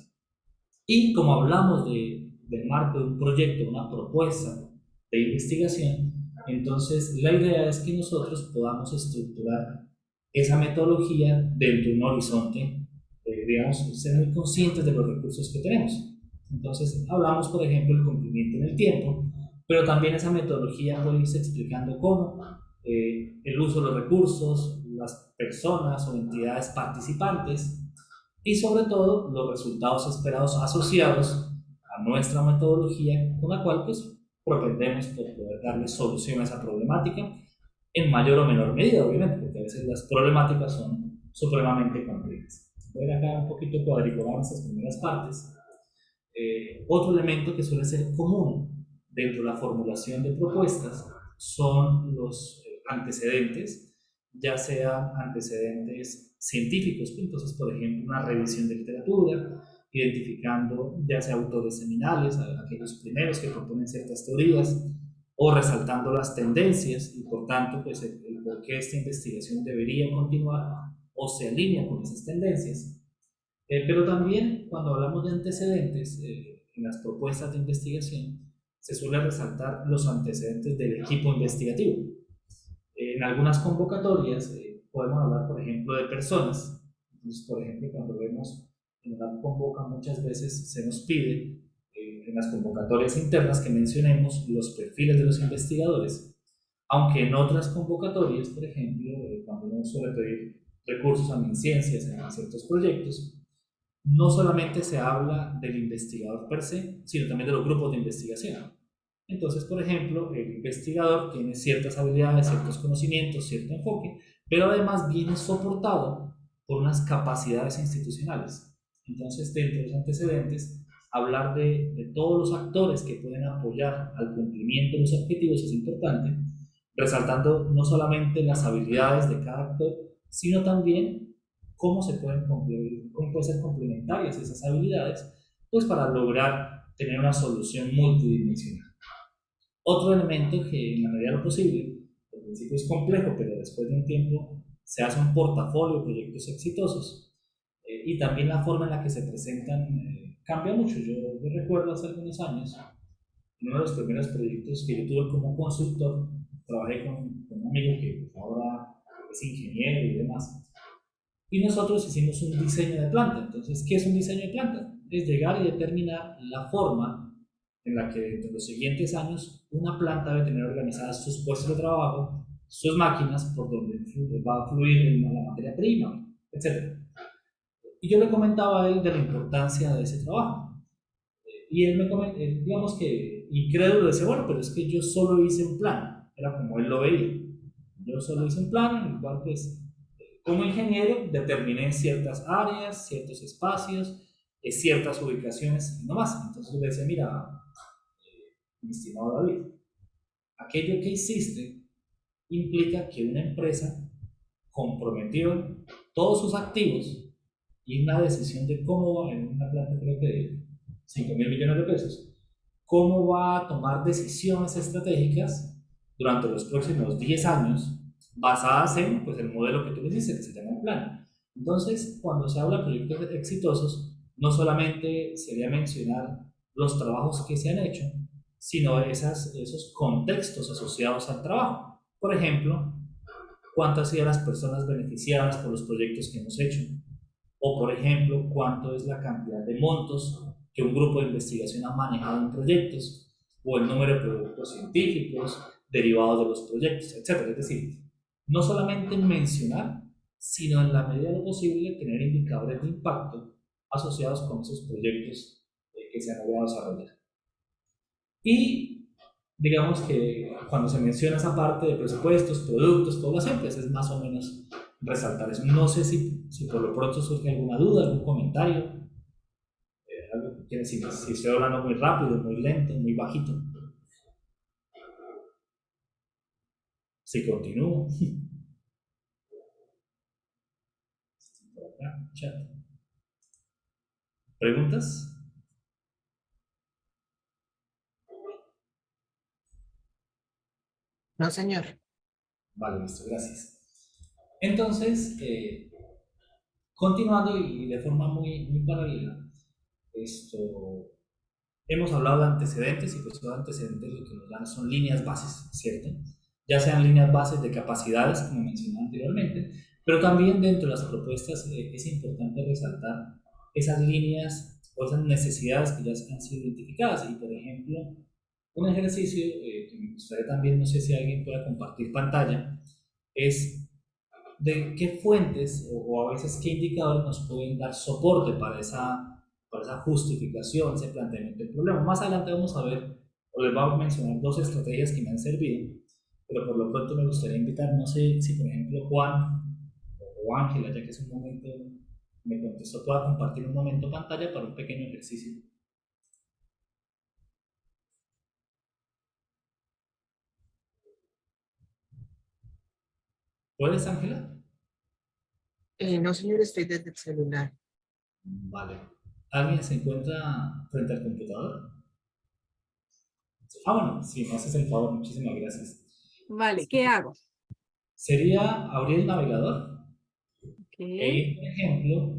Y como hablamos del marco de un proyecto, una propuesta de investigación, entonces la idea es que nosotros podamos estructurar esa metodología dentro de un horizonte, digamos, ser muy conscientes de los recursos que tenemos. Entonces hablamos, por ejemplo, del cumplimiento en el tiempo, pero también esa metodología puede irse explicando cómo el uso de los recursos, las personas o entidades participantes, y sobre todo los resultados esperados asociados a nuestra metodología, con la cual pues propendemos por poder darle solución a esa problemática en mayor o menor medida, obviamente, porque a veces las problemáticas son supremamente complejas. Voy a ver acá un poquito cuadricular esas primeras partes. Otro elemento que suele ser común dentro de la formulación de propuestas son los antecedentes, ya sean antecedentes científicos, entonces por ejemplo una revisión de literatura, identificando ya sea autores seminales, aquellos primeros que proponen ciertas teorías, o resaltando las tendencias y por tanto pues el por qué esta investigación debería continuar o se alinea con esas tendencias. Pero también cuando hablamos de antecedentes en las propuestas de investigación se suele resaltar los antecedentes del equipo investigativo. En algunas convocatorias podemos hablar, por ejemplo, de personas. Entonces, por ejemplo, cuando vemos en una convoca, muchas veces se nos pide en las convocatorias internas que mencionemos los perfiles de los investigadores, aunque en otras convocatorias, por ejemplo, cuando uno suele pedir recursos a MinCiencias en ciertos proyectos, no solamente se habla del investigador per se, sino también de los grupos de investigación. Entonces, por ejemplo, el investigador tiene ciertas habilidades, ciertos conocimientos, cierto enfoque, pero además viene soportado por unas capacidades institucionales. Entonces, dentro de los antecedentes, hablar de todos los actores que pueden apoyar al cumplimiento de los objetivos es importante, resaltando no solamente las habilidades de cada actor, sino también cómo pueden ser complementarias esas habilidades, pues para lograr tener una solución multidimensional. Otro elemento que en la medida de lo posible, al principio es complejo, pero después de un tiempo se hace un portafolio de proyectos exitosos, y también la forma en la que se presentan cambia mucho. Yo recuerdo hace algunos años, en uno de los primeros proyectos que yo tuve como consultor, trabajé con un amigo que ahora es ingeniero y demás, y nosotros hicimos un diseño de planta. Entonces, ¿qué es un diseño de planta? Es llegar y determinar la forma en la que en los siguientes años una planta debe tener organizadas sus puestos de trabajo, sus máquinas, por donde va a fluir la materia prima, etc. Y yo le comentaba a él de la importancia de ese trabajo. Y él me comentó, digamos que incrédulo, decía, bueno, pero es que yo solo hice un plan. Era como él lo veía. Yo solo hice un plan en el cual, pues, como ingeniero, determiné ciertas áreas, ciertos espacios, ciertas ubicaciones, no más. Entonces le decía, mira, mi estimado David, aquello que hiciste implica que una empresa comprometió todos sus activos y una decisión de cómo va, en una planta creo que de 5.000 millones de pesos, cómo va a tomar decisiones estratégicas durante los próximos 10 años basadas en pues, el modelo que tú le dices, que se llama un plan. Entonces, cuando se habla de proyectos exitosos, no solamente sería mencionar los trabajos que se han hecho, sino esos contextos asociados al trabajo. Por ejemplo, cuántas han sido las personas beneficiadas por los proyectos que hemos hecho, o por ejemplo, cuánto es la cantidad de montos que un grupo de investigación ha manejado en proyectos, o el número de productos científicos derivados de los proyectos, etcétera. Es decir, no solamente mencionar, sino en la medida de lo posible tener indicadores de impacto asociados con esos proyectos que se han logrado desarrollar. Y digamos que cuando se menciona esa parte de presupuestos, productos, población, pues es más o menos resaltar eso. No sé si por lo pronto surge alguna duda, algún comentario, algo que quieren decir, si estoy hablando muy rápido, muy lento, muy bajito. Si continúo. Por acá, chat. ¿Preguntas? No, señor. Vale, listo, gracias. Entonces, continuando y de forma muy paralela, hemos hablado de antecedentes y pues los antecedentes lo que nos dan son líneas bases, ¿cierto? Ya sean líneas bases de capacidades, como mencioné anteriormente, pero también dentro de las propuestas es importante resaltar esas líneas o esas necesidades que ya han sido identificadas. Y por ejemplo, un ejercicio que me gustaría también, no sé si alguien pueda compartir pantalla, es de qué fuentes o a veces qué indicadores nos pueden dar soporte para esa justificación, ese planteamiento del problema. Más adelante vamos a ver, o les voy a mencionar dos estrategias que me han servido, pero por lo pronto me gustaría invitar, no sé si por ejemplo Juan o Ángela, ya que es un momento, me contestó, pueda compartir un momento pantalla para un pequeño ejercicio. ¿Puedes, Ángela? No, señor, estoy desde el celular. Vale. ¿Alguien se encuentra frente al computador? Ah, bueno, si me haces el favor, muchísimas gracias. Vale, ¿qué hago? Sería abrir el navegador e Ok. ir, por ejemplo,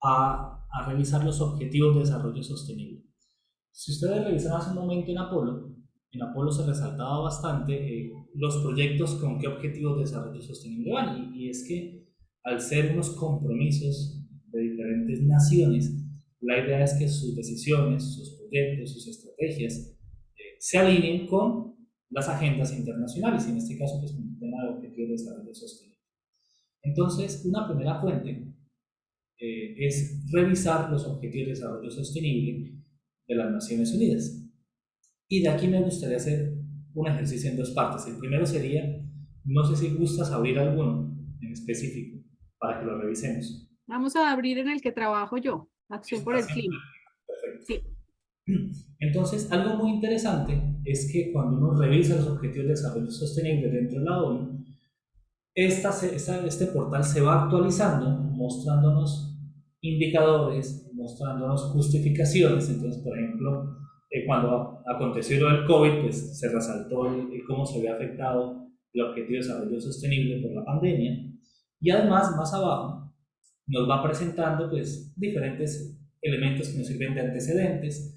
a revisar los objetivos de desarrollo sostenible. Si ustedes revisan hace un momento en Apolo se resaltaba bastante los proyectos con qué objetivos de desarrollo sostenible van. Y es que al ser unos compromisos de diferentes naciones, la idea es que sus decisiones, sus proyectos, sus estrategias se alineen con las agendas internacionales, y en este caso, pues con el tema de objetivos de desarrollo sostenible. Entonces, una primera fuente es revisar los objetivos de desarrollo sostenible de las Naciones Unidas. Y de aquí me gustaría hacer un ejercicio en dos partes. El primero sería, no sé si gustas abrir alguno en específico para que lo revisemos. Vamos a abrir en el que trabajo yo, Acción por Está el siempre Clima. perfecto. Sí. Entonces, algo muy interesante es que cuando uno revisa los objetivos de desarrollo sostenible dentro de la ONU, este portal se va actualizando, mostrándonos indicadores, mostrándonos justificaciones. Entonces, por ejemplo, cuando aconteció lo del COVID, pues se resaltó cómo se había afectado el objetivo de desarrollo sostenible por la pandemia. Y además, más abajo, nos va presentando pues diferentes elementos que nos sirven de antecedentes.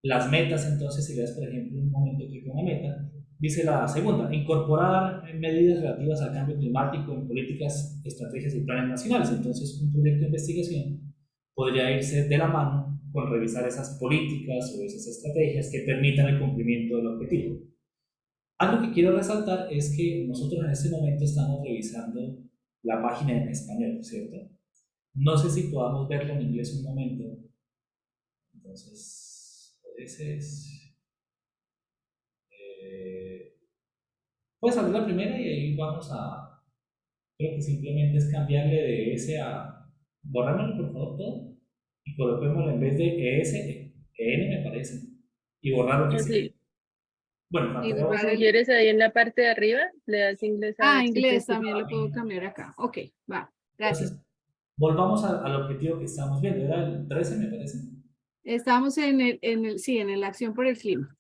Las metas, entonces, si ves, por ejemplo, un momento clic en una meta, dice la segunda, incorporar medidas relativas al cambio climático en políticas, estrategias y planes nacionales. Entonces, un proyecto de investigación podría irse de la mano con revisar esas políticas o esas estrategias que permitan el cumplimiento del objetivo. Algo que quiero resaltar es que nosotros en este momento estamos revisando la página en español, ¿cierto? No sé si podamos verla en inglés un momento. Entonces, ese es... puedes abrir la primera y ahí vamos a... Creo que simplemente es cambiarle de S a... Borrámoslo por favor todo y coloquémoslo en vez de ES, EN me parece. Y borrar lo que sea. Así. Bueno, Y faltaría borrar Si el... quieres, ahí en la parte de arriba, le das inglés a ver si te inglés escucha. también lo puedo cambiar acá. Ok, va. Gracias. Entonces, volvamos al objetivo que estamos viendo. Era el 13 me parece. Estamos sí, en el Acción por el Clima.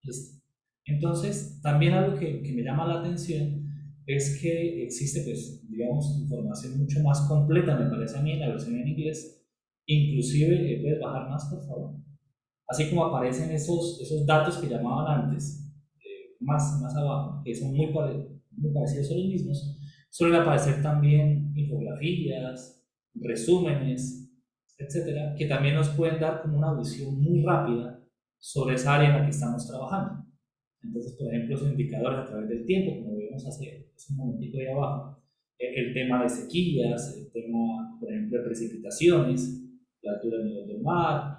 Listo. Entonces, también algo que me llama la atención es que existe, pues, digamos, información mucho más completa, me parece a mí, en la versión en inglés. Inclusive, ¿puedes bajar más, por favor? Así como aparecen esos datos que llamaban antes, más abajo, que son muy parecidos a los mismos, suelen aparecer también infografías, resúmenes, etcétera, que también nos pueden dar como una visión muy rápida sobre esa área en la que estamos trabajando. Entonces, por ejemplo, esos indicadores a través del tiempo, como vimos hace un momentito ahí abajo, el tema de sequías, el tema, por ejemplo, de precipitaciones, la altura del nivel del mar.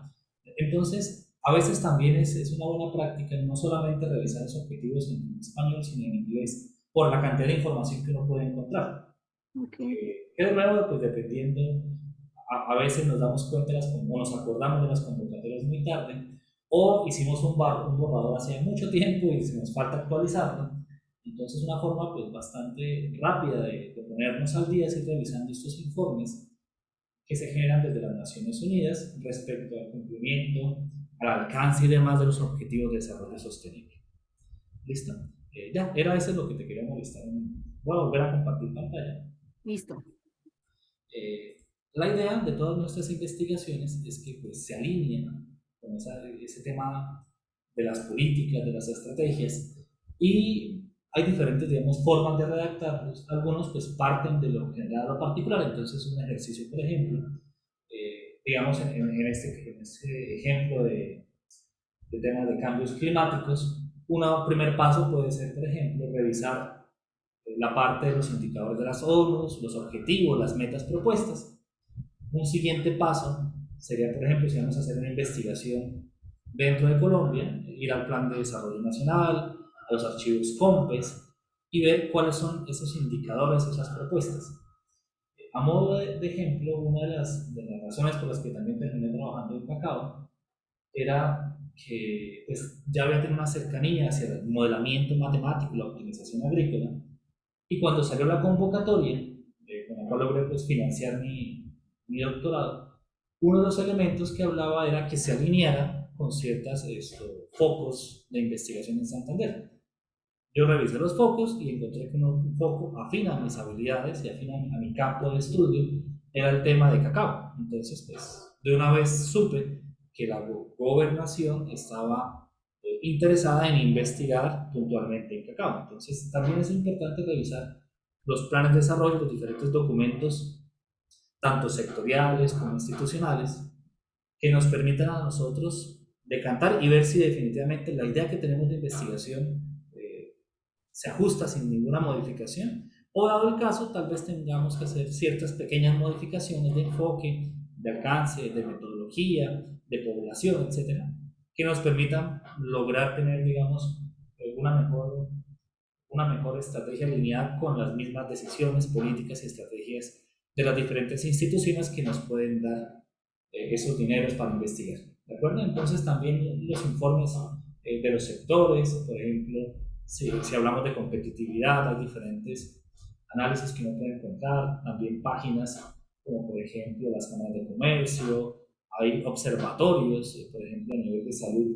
Entonces, a veces también es una buena práctica no solamente revisar los objetivos en español, sino en inglés, por la cantidad de información que uno puede encontrar. Que luego, pues dependiendo, a veces nos damos cuenta o nos acordamos de las convocatorias muy tarde, o hicimos un borrador hace mucho tiempo y se nos falta actualizarlo. Entonces, una forma pues bastante rápida de ponernos al día es ir revisando estos informes que se generan desde las Naciones Unidas respecto al cumplimiento, al alcance y demás de los objetivos de desarrollo sostenible. ¿Listo? Ya, era eso lo que te quería molestar. Voy a volver a compartir pantalla. Listo. La idea de todas nuestras investigaciones es que pues, se alineen con ese tema de las políticas, de las estrategias, y hay diferentes, digamos, formas de redactarlos. Algunos pues parten de lo general a lo particular. Entonces un ejercicio, por ejemplo, digamos en este ejemplo de temas de cambios climáticos, un primer paso puede ser, por ejemplo, revisar la parte de los indicadores de las ONU, los objetivos, las metas propuestas. Un siguiente paso sería, por ejemplo, si vamos a hacer una investigación dentro de Colombia, ir al Plan de Desarrollo Nacional, a los archivos COMPES y ver cuáles son esos indicadores, esas propuestas. A modo de ejemplo, una de las razones por las que también terminé trabajando en Cacao era que pues, ya había tenido una cercanía hacia el modelamiento matemático y la optimización agrícola, y cuando salió la convocatoria, con la cual logré pues, financiar mi doctorado, uno de los elementos que hablaba era que se alineara con ciertos focos de investigación en Santander. Yo revisé los focos y encontré que un foco afín a mis habilidades y afín a mi campo de estudio era el tema de cacao. Entonces, pues, de una vez supe que la gobernación estaba interesada en investigar puntualmente en cacao. Entonces, también es importante revisar los planes de desarrollo, los diferentes documentos, tanto sectoriales como institucionales, que nos permitan a nosotros decantar y ver si definitivamente la idea que tenemos de investigación se ajusta sin ninguna modificación, o dado el caso, tal vez tengamos que hacer ciertas pequeñas modificaciones de enfoque, de alcance, de metodología, de población, etcétera, que nos permitan lograr tener, digamos, una mejor estrategia alineada con las mismas decisiones, políticas y estrategias de las diferentes instituciones que nos pueden dar esos dineros para investigar. ¿De acuerdo? Entonces también los informes de los sectores, por ejemplo, si hablamos de competitividad, hay diferentes análisis que uno puede encontrar, también páginas como por ejemplo las cámaras de comercio, hay observatorios, por ejemplo a nivel de salud.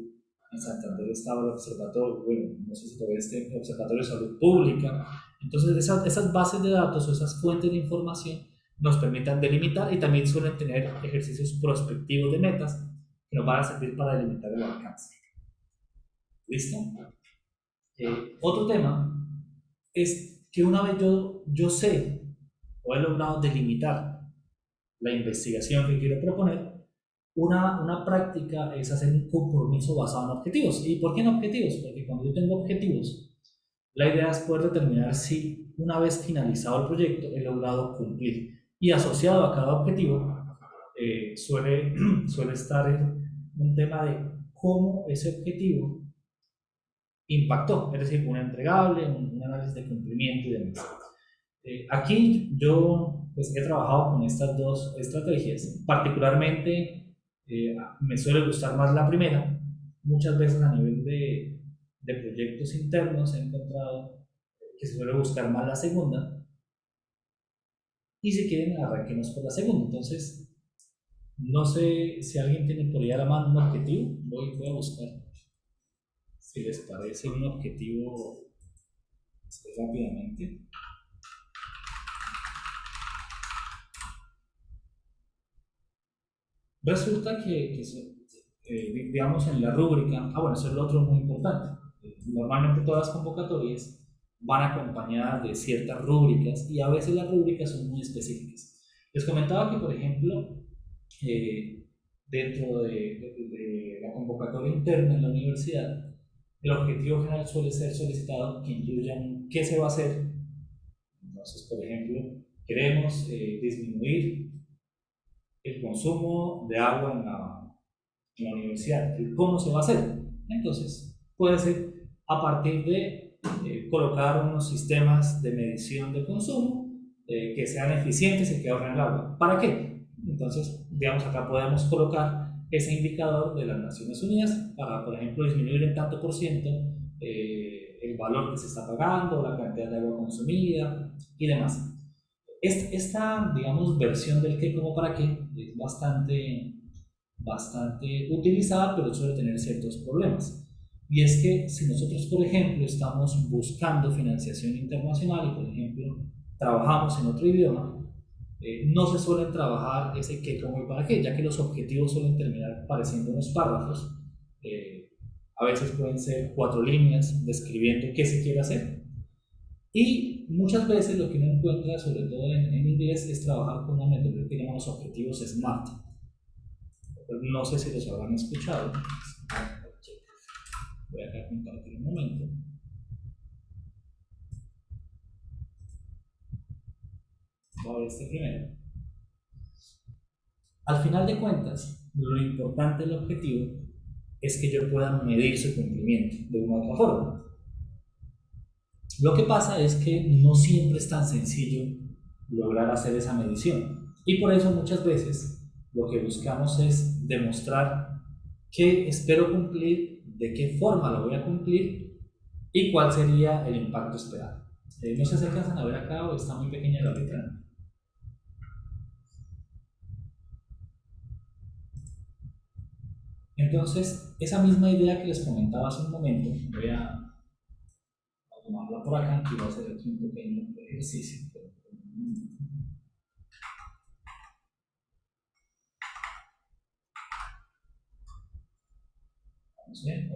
En Santander estaba el observatorio, bueno, no sé si todavía este observatorio de salud pública. Entonces esas bases de datos o esas fuentes de información nos permitan delimitar y también suelen tener ejercicios prospectivos de metas que nos van a servir para delimitar el alcance. ¿Listo? Otro tema es que una vez yo sé o he logrado delimitar la investigación que quiero proponer, una práctica es hacer un compromiso basado en objetivos. ¿Y por qué en objetivos? Porque cuando yo tengo objetivos, la idea es poder determinar si una vez finalizado el proyecto he logrado cumplir. Y asociado a cada objetivo suele estar un tema de cómo ese objetivo impactó, es decir, un entregable, un análisis de cumplimiento y demás. Aquí yo pues, he trabajado con estas dos estrategias, particularmente me suele gustar más la primera. Muchas veces a nivel de proyectos internos he encontrado que se suele buscar más la segunda, y si quieren arranquemos por la segunda. Entonces no sé si alguien tiene por ahí a la mano un objetivo. Voy a buscar si les parece un objetivo rápidamente. Resulta digamos, en la rúbrica, bueno, eso es lo otro muy importante. Normalmente todas las convocatorias van acompañadas de ciertas rúbricas y a veces las rúbricas son muy específicas. Les comentaba que, por ejemplo, dentro de la convocatoria interna en la universidad, el objetivo general suele ser solicitado que incluyan qué se va a hacer. Entonces, por ejemplo, queremos disminuir el consumo de agua en la universidad. ¿Cómo se va a hacer? Entonces, puede ser a partir de colocar unos sistemas de medición de consumo que sean eficientes y que ahorren el agua. ¿Para qué? Entonces, digamos, acá podemos colocar ese indicador de las Naciones Unidas para, por ejemplo, disminuir en tanto por ciento el valor que se está pagando, la cantidad de agua consumida y demás. Esta, digamos, versión del qué como para qué es bastante utilizada, pero suele tener ciertos problemas. Y es que si nosotros, por ejemplo, estamos buscando financiación internacional y, por ejemplo, trabajamos en otro idioma, no se suelen trabajar ese qué, cómo y para qué, ya que los objetivos suelen terminar pareciendo unos párrafos. A veces pueden ser 4 líneas describiendo qué se quiere hacer. Y muchas veces lo que uno encuentra, sobre todo en inglés, es trabajar con una metodología que llamamos objetivos SMART. No sé si los habrán escuchado. Voy a compartir un momento. Voy a ver este primero. Al final de cuentas, lo importante del objetivo es que yo pueda medir su cumplimiento de una u otra forma. Lo que pasa es que no siempre es tan sencillo lograr hacer esa medición. Y por eso muchas veces lo que buscamos es demostrar qué espero cumplir, de qué forma lo voy a cumplir y cuál sería el impacto esperado. No sé si alcanzan a ver acá o está muy pequeña la letra. Entonces, esa misma idea que les comentaba hace un momento, voy a tomarla por acá y voy a hacer aquí un pequeño ejercicio. Vamos a ver,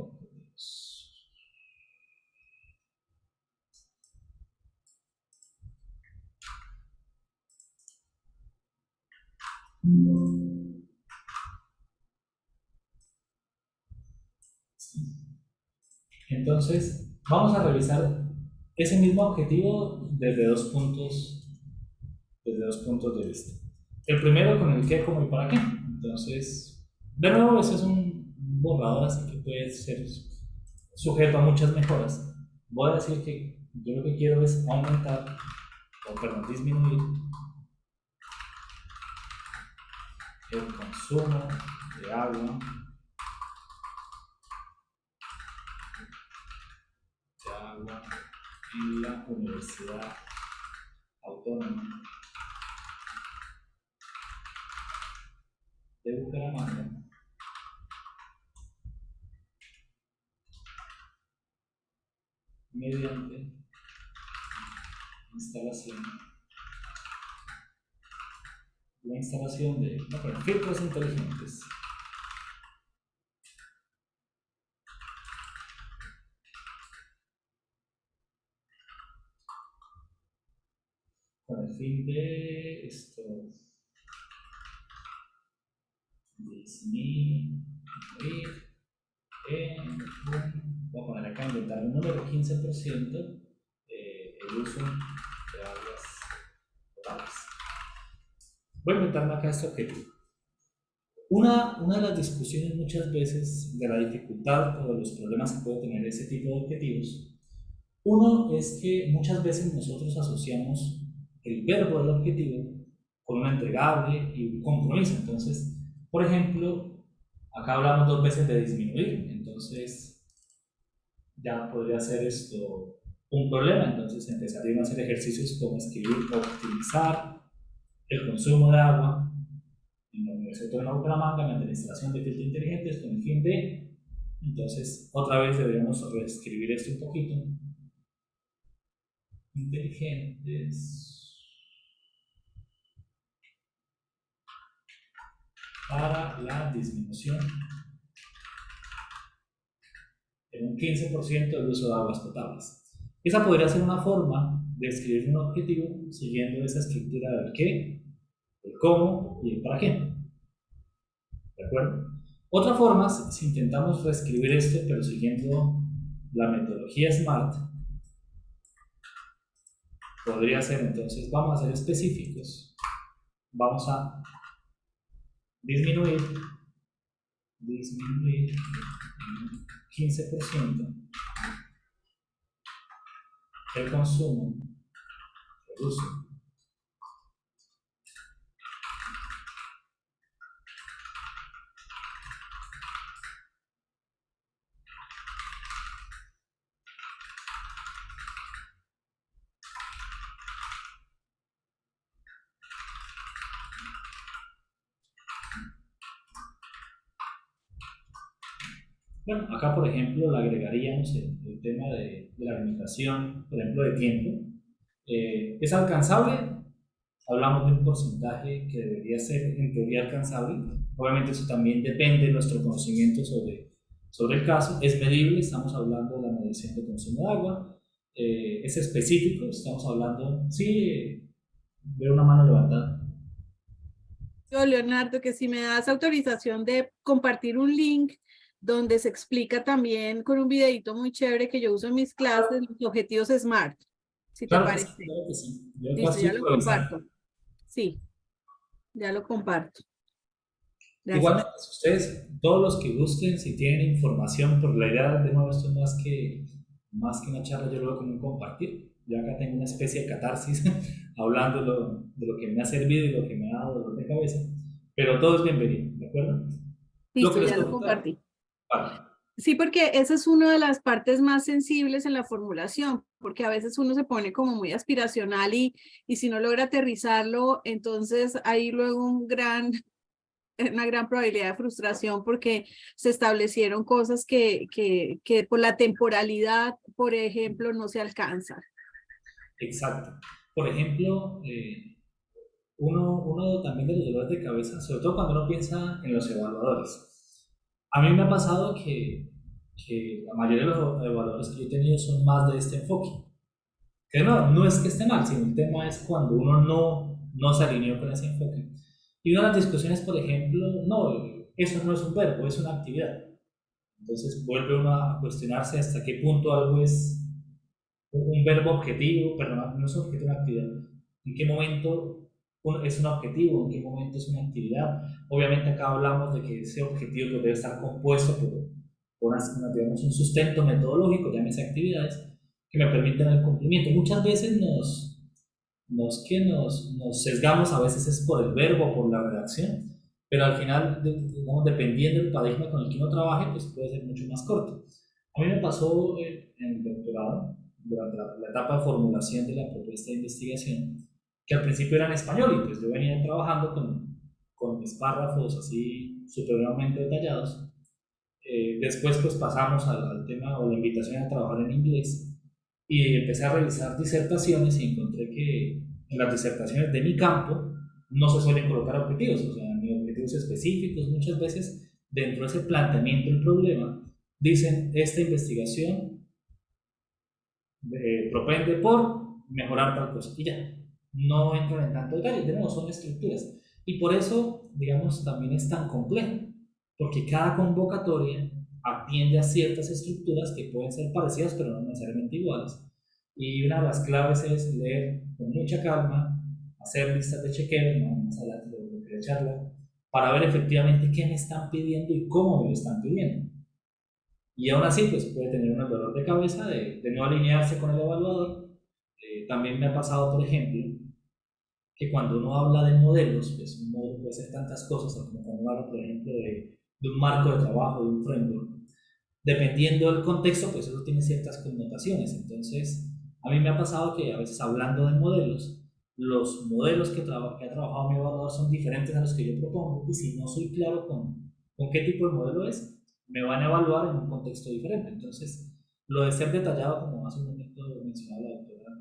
entonces, vamos a revisar ese mismo objetivo desde dos puntos de vista. El primero con el qué, cómo y para qué. Entonces, de nuevo, ese es un borrador, así que puede ser sujeto a muchas mejoras. Voy a decir que yo lo que quiero es aumentar, o perdón, disminuir el consumo de agua en la Universidad Autónoma de Bucaramanga mediante la instalación de filtros inteligentes. Con el fin de disminuir voy a poner acá, inventar un número 15% el uso de aguas potables. Voy a inventarme acá este objetivo. Una de las discusiones muchas veces de la dificultad o de los problemas que puede tener ese tipo de objetivos, uno es que muchas veces nosotros asociamos el verbo del objetivo con un entregable y un compromiso. Entonces, por ejemplo, acá hablamos 2 veces de disminuir, entonces ya podría ser esto un problema. Entonces empezarían a hacer ejercicios como escribir optimizar el consumo de agua en la Universidad Autónoma de Bucaramanga mediante la instalación de filtros inteligentes con el fin de. Entonces, otra vez deberíamos reescribir esto un poquito. inteligentes para la disminución en un 15% del uso de aguas potables. Esa podría ser una forma de escribir un objetivo siguiendo esa estructura del qué, el cómo y el para qué. ¿De acuerdo? Otra forma, si intentamos reescribir esto, pero siguiendo la metodología SMART, podría ser entonces, vamos a ser específicos, vamos a disminuir en 15% el consumo, el uso Bueno, acá por ejemplo le agregaríamos el tema de la limitación, por ejemplo, de tiempo. ¿Es alcanzable? Hablamos de un porcentaje que debería ser en teoría alcanzable. Obviamente eso también depende de nuestro conocimiento sobre el caso. Es medible, estamos hablando de la medición de consumo de agua. Es específico, estamos hablando, sí, veo una mano levantada. Yo, Leonardo, que si me das autorización de compartir un link donde se explica también con un videito muy chévere que yo uso en mis clases, los objetivos SMART, si Claro te que sí, parece. claro que sí. Listo, ya lo comparto. Sí, ya lo comparto. Gracias. Igualmente, ustedes, todos los que gusten, si tienen información, porque la idea de nuevo esto es más que una charla, yo lo veo como un compartir. Yo acá tengo una especie de catarsis hablando de lo que me ha servido y lo que me ha dado dolor de cabeza, pero todo es bienvenido, ¿de acuerdo? Listo, ya lo compartí. Sí, porque esa es una de las partes más sensibles en la formulación, porque a veces uno se pone como muy aspiracional y si no logra aterrizarlo, entonces hay luego una gran probabilidad de frustración porque se establecieron cosas que por la temporalidad, por ejemplo, no se alcanzan. Exacto. Por ejemplo, uno también de los dolores de cabeza, sobre todo cuando uno piensa en los evaluadores. A mí me ha pasado que la mayoría de los evaluadores que yo he tenido son más de este enfoque. Que no es que esté mal, sino el tema es cuando uno no se alineó con ese enfoque. Y una de las discusiones, por ejemplo, no, eso no es un verbo, es una actividad. Entonces vuelve uno a cuestionarse hasta qué punto algo es un verbo objetivo, perdón, no es un objetivo, una actividad. ¿En qué momento es un objetivo? ¿En qué momento es una actividad? Obviamente acá hablamos de que ese objetivo debe estar compuesto por digamos, un sustento metodológico, llámese actividades, que me permitan el cumplimiento. Muchas veces nos sesgamos, a veces es por el verbo, por la redacción, pero al final, digamos, dependiendo del paradigma con el que uno trabaje, pues puede ser mucho más corto. A mí me pasó en el doctorado, durante la etapa de formulación de la propuesta de investigación, que al principio era en español y pues yo venía trabajando con mis párrafos así supremamente detallados. Después pues pasamos al tema o la invitación a trabajar en inglés y empecé a realizar disertaciones y encontré que en las disertaciones de mi campo no se suelen colocar objetivos, o sea, ni objetivos específicos. Muchas veces dentro de ese planteamiento del problema dicen esta investigación propende por mejorar tal cosa y ya, no entran en tanto detalle, de nuevo son estructuras y por eso digamos también es tan complejo, porque cada convocatoria atiende a ciertas estructuras que pueden ser parecidas pero no necesariamente iguales, y una de las claves es leer con mucha calma, hacer listas de chequeo, no más adelante de lo que charla, para ver efectivamente qué me están pidiendo y cómo me lo están pidiendo. Y aún así, pues puede tener un dolor de cabeza de no alinearse con el evaluador. También me ha pasado, por ejemplo, que cuando uno habla de modelos, pues un modelo puede ser tantas cosas, como cuando uno habla, por ejemplo, de un marco de trabajo, de un framework. Dependiendo del contexto, pues eso tiene ciertas connotaciones. Entonces, a mí me ha pasado que a veces hablando de modelos, los modelos que ha trabajado mi evaluador son diferentes a los que yo propongo, y si no soy claro con qué tipo de modelo es, me van a evaluar en un contexto diferente. Entonces, lo de ser detallado, como hace un momento mencionaba la doctora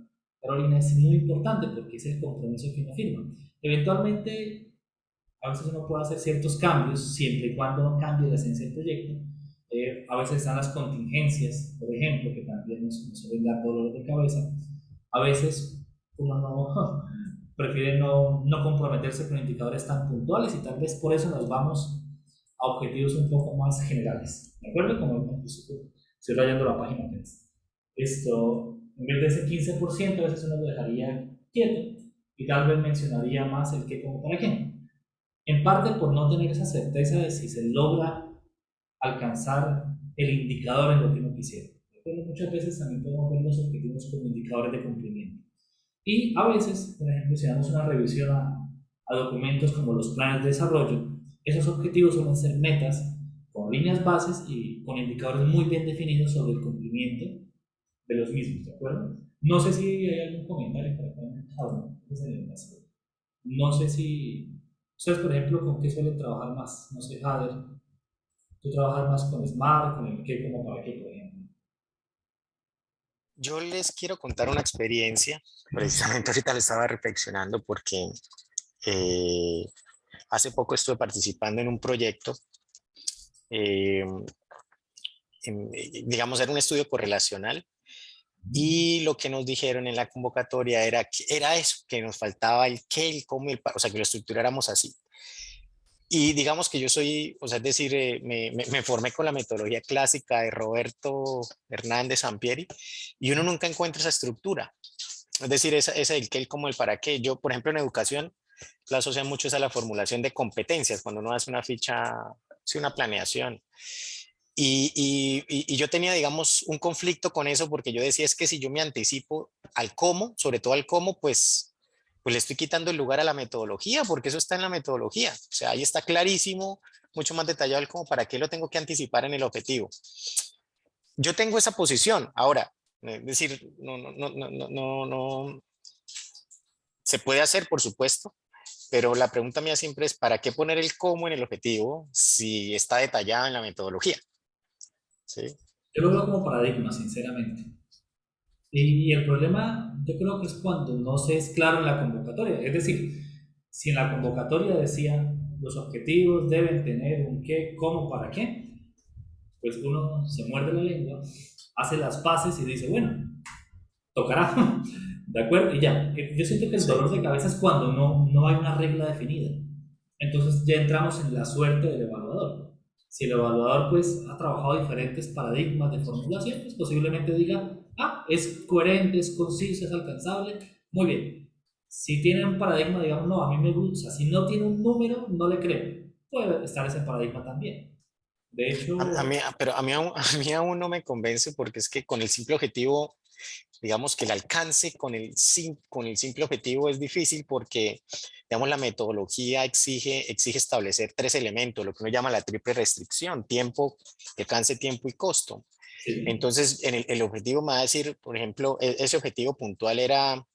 Carolina, es muy importante porque es el compromiso que uno firma. Eventualmente, a veces uno puede hacer ciertos cambios siempre y cuando no cambie la esencia del proyecto. A veces están las contingencias, por ejemplo, que también nos suelen dar dolor de cabeza. A veces uno no prefiere no comprometerse con indicadores tan puntuales y tal vez por eso nos vamos a objetivos un poco más generales. ¿De acuerdo? Como estoy rayando la página 3. Esto, en vez de ese 15%, a veces uno lo dejaría quieto y tal vez mencionaría más el qué como para qué. En parte por no tener esa certeza de si se logra alcanzar el indicador en lo que uno quisiera. Pero muchas veces también podemos ver los objetivos como indicadores de cumplimiento. Y a veces, por ejemplo, si damos una revisión a documentos como los planes de desarrollo, esos objetivos suelen ser metas con líneas bases y con indicadores muy bien definidos sobre el cumplimiento de los mismos, ¿de acuerdo? No sé si hay algún comentario para cada uno. No sé si ustedes, por ejemplo, con qué suelen trabajar más. No sé, Jader, tú trabajas más con Smart, con el qué como para qué, por ejemplo. Yo les quiero contar una experiencia, precisamente ahorita le estaba reflexionando porque eh, hace poco estuve participando en un proyecto, eh, digamos, era un estudio correlacional y lo que nos dijeron en la convocatoria era eso, que nos faltaba el qué, el cómo, o sea, que lo estructuráramos así. Y digamos que yo soy, o sea, es decir, me formé con la metodología clásica de Roberto Hernández Sampieri y uno nunca encuentra esa estructura. Es decir, esa del qué, el cómo, el para qué. Yo, por ejemplo, en educación, la asocia mucho a la formulación de competencias, cuando uno hace una ficha, sí, una planeación. Y yo tenía, digamos, un conflicto con eso porque yo decía, es que si yo me anticipo al cómo, sobre todo al cómo, pues le estoy quitando el lugar a la metodología, porque eso está en la metodología. O sea, ahí está clarísimo, mucho más detallado el cómo, para qué lo tengo que anticipar en el objetivo. Yo tengo esa posición. Ahora, es decir, no, se puede hacer, por supuesto, pero la pregunta mía siempre es, ¿para qué poner el cómo en el objetivo si está detallado en la metodología? ¿Sí? Yo lo veo como paradigma, sinceramente. Y el problema, yo creo que es cuando no se es claro en la convocatoria. Es decir, si en la convocatoria decía los objetivos deben tener un qué, cómo, para qué, pues uno se muerde la lengua, hace las paces y dice, bueno, tocará, ¿de acuerdo? Y ya, yo siento que el Sí. dolor de cabeza es cuando no hay una regla definida. Entonces ya entramos en la suerte del evaluador. Si el evaluador pues ha trabajado diferentes paradigmas de formulación, pues posiblemente diga, ah, es coherente, es conciso, es alcanzable, muy bien. Si tiene un paradigma, digamos, no, a mí me gusta, si no tiene un número, no le creo. Puede estar ese paradigma también. De A hecho, mí, pero a mí, a mí aún no me convence porque es que con el simple objetivo, digamos que el alcance con el simple objetivo es difícil porque, digamos, la metodología exige establecer tres elementos, lo que uno llama la triple restricción: tiempo, alcance, tiempo y costo. sí. Entonces, el objetivo me va a decir, por ejemplo, ese objetivo puntual era,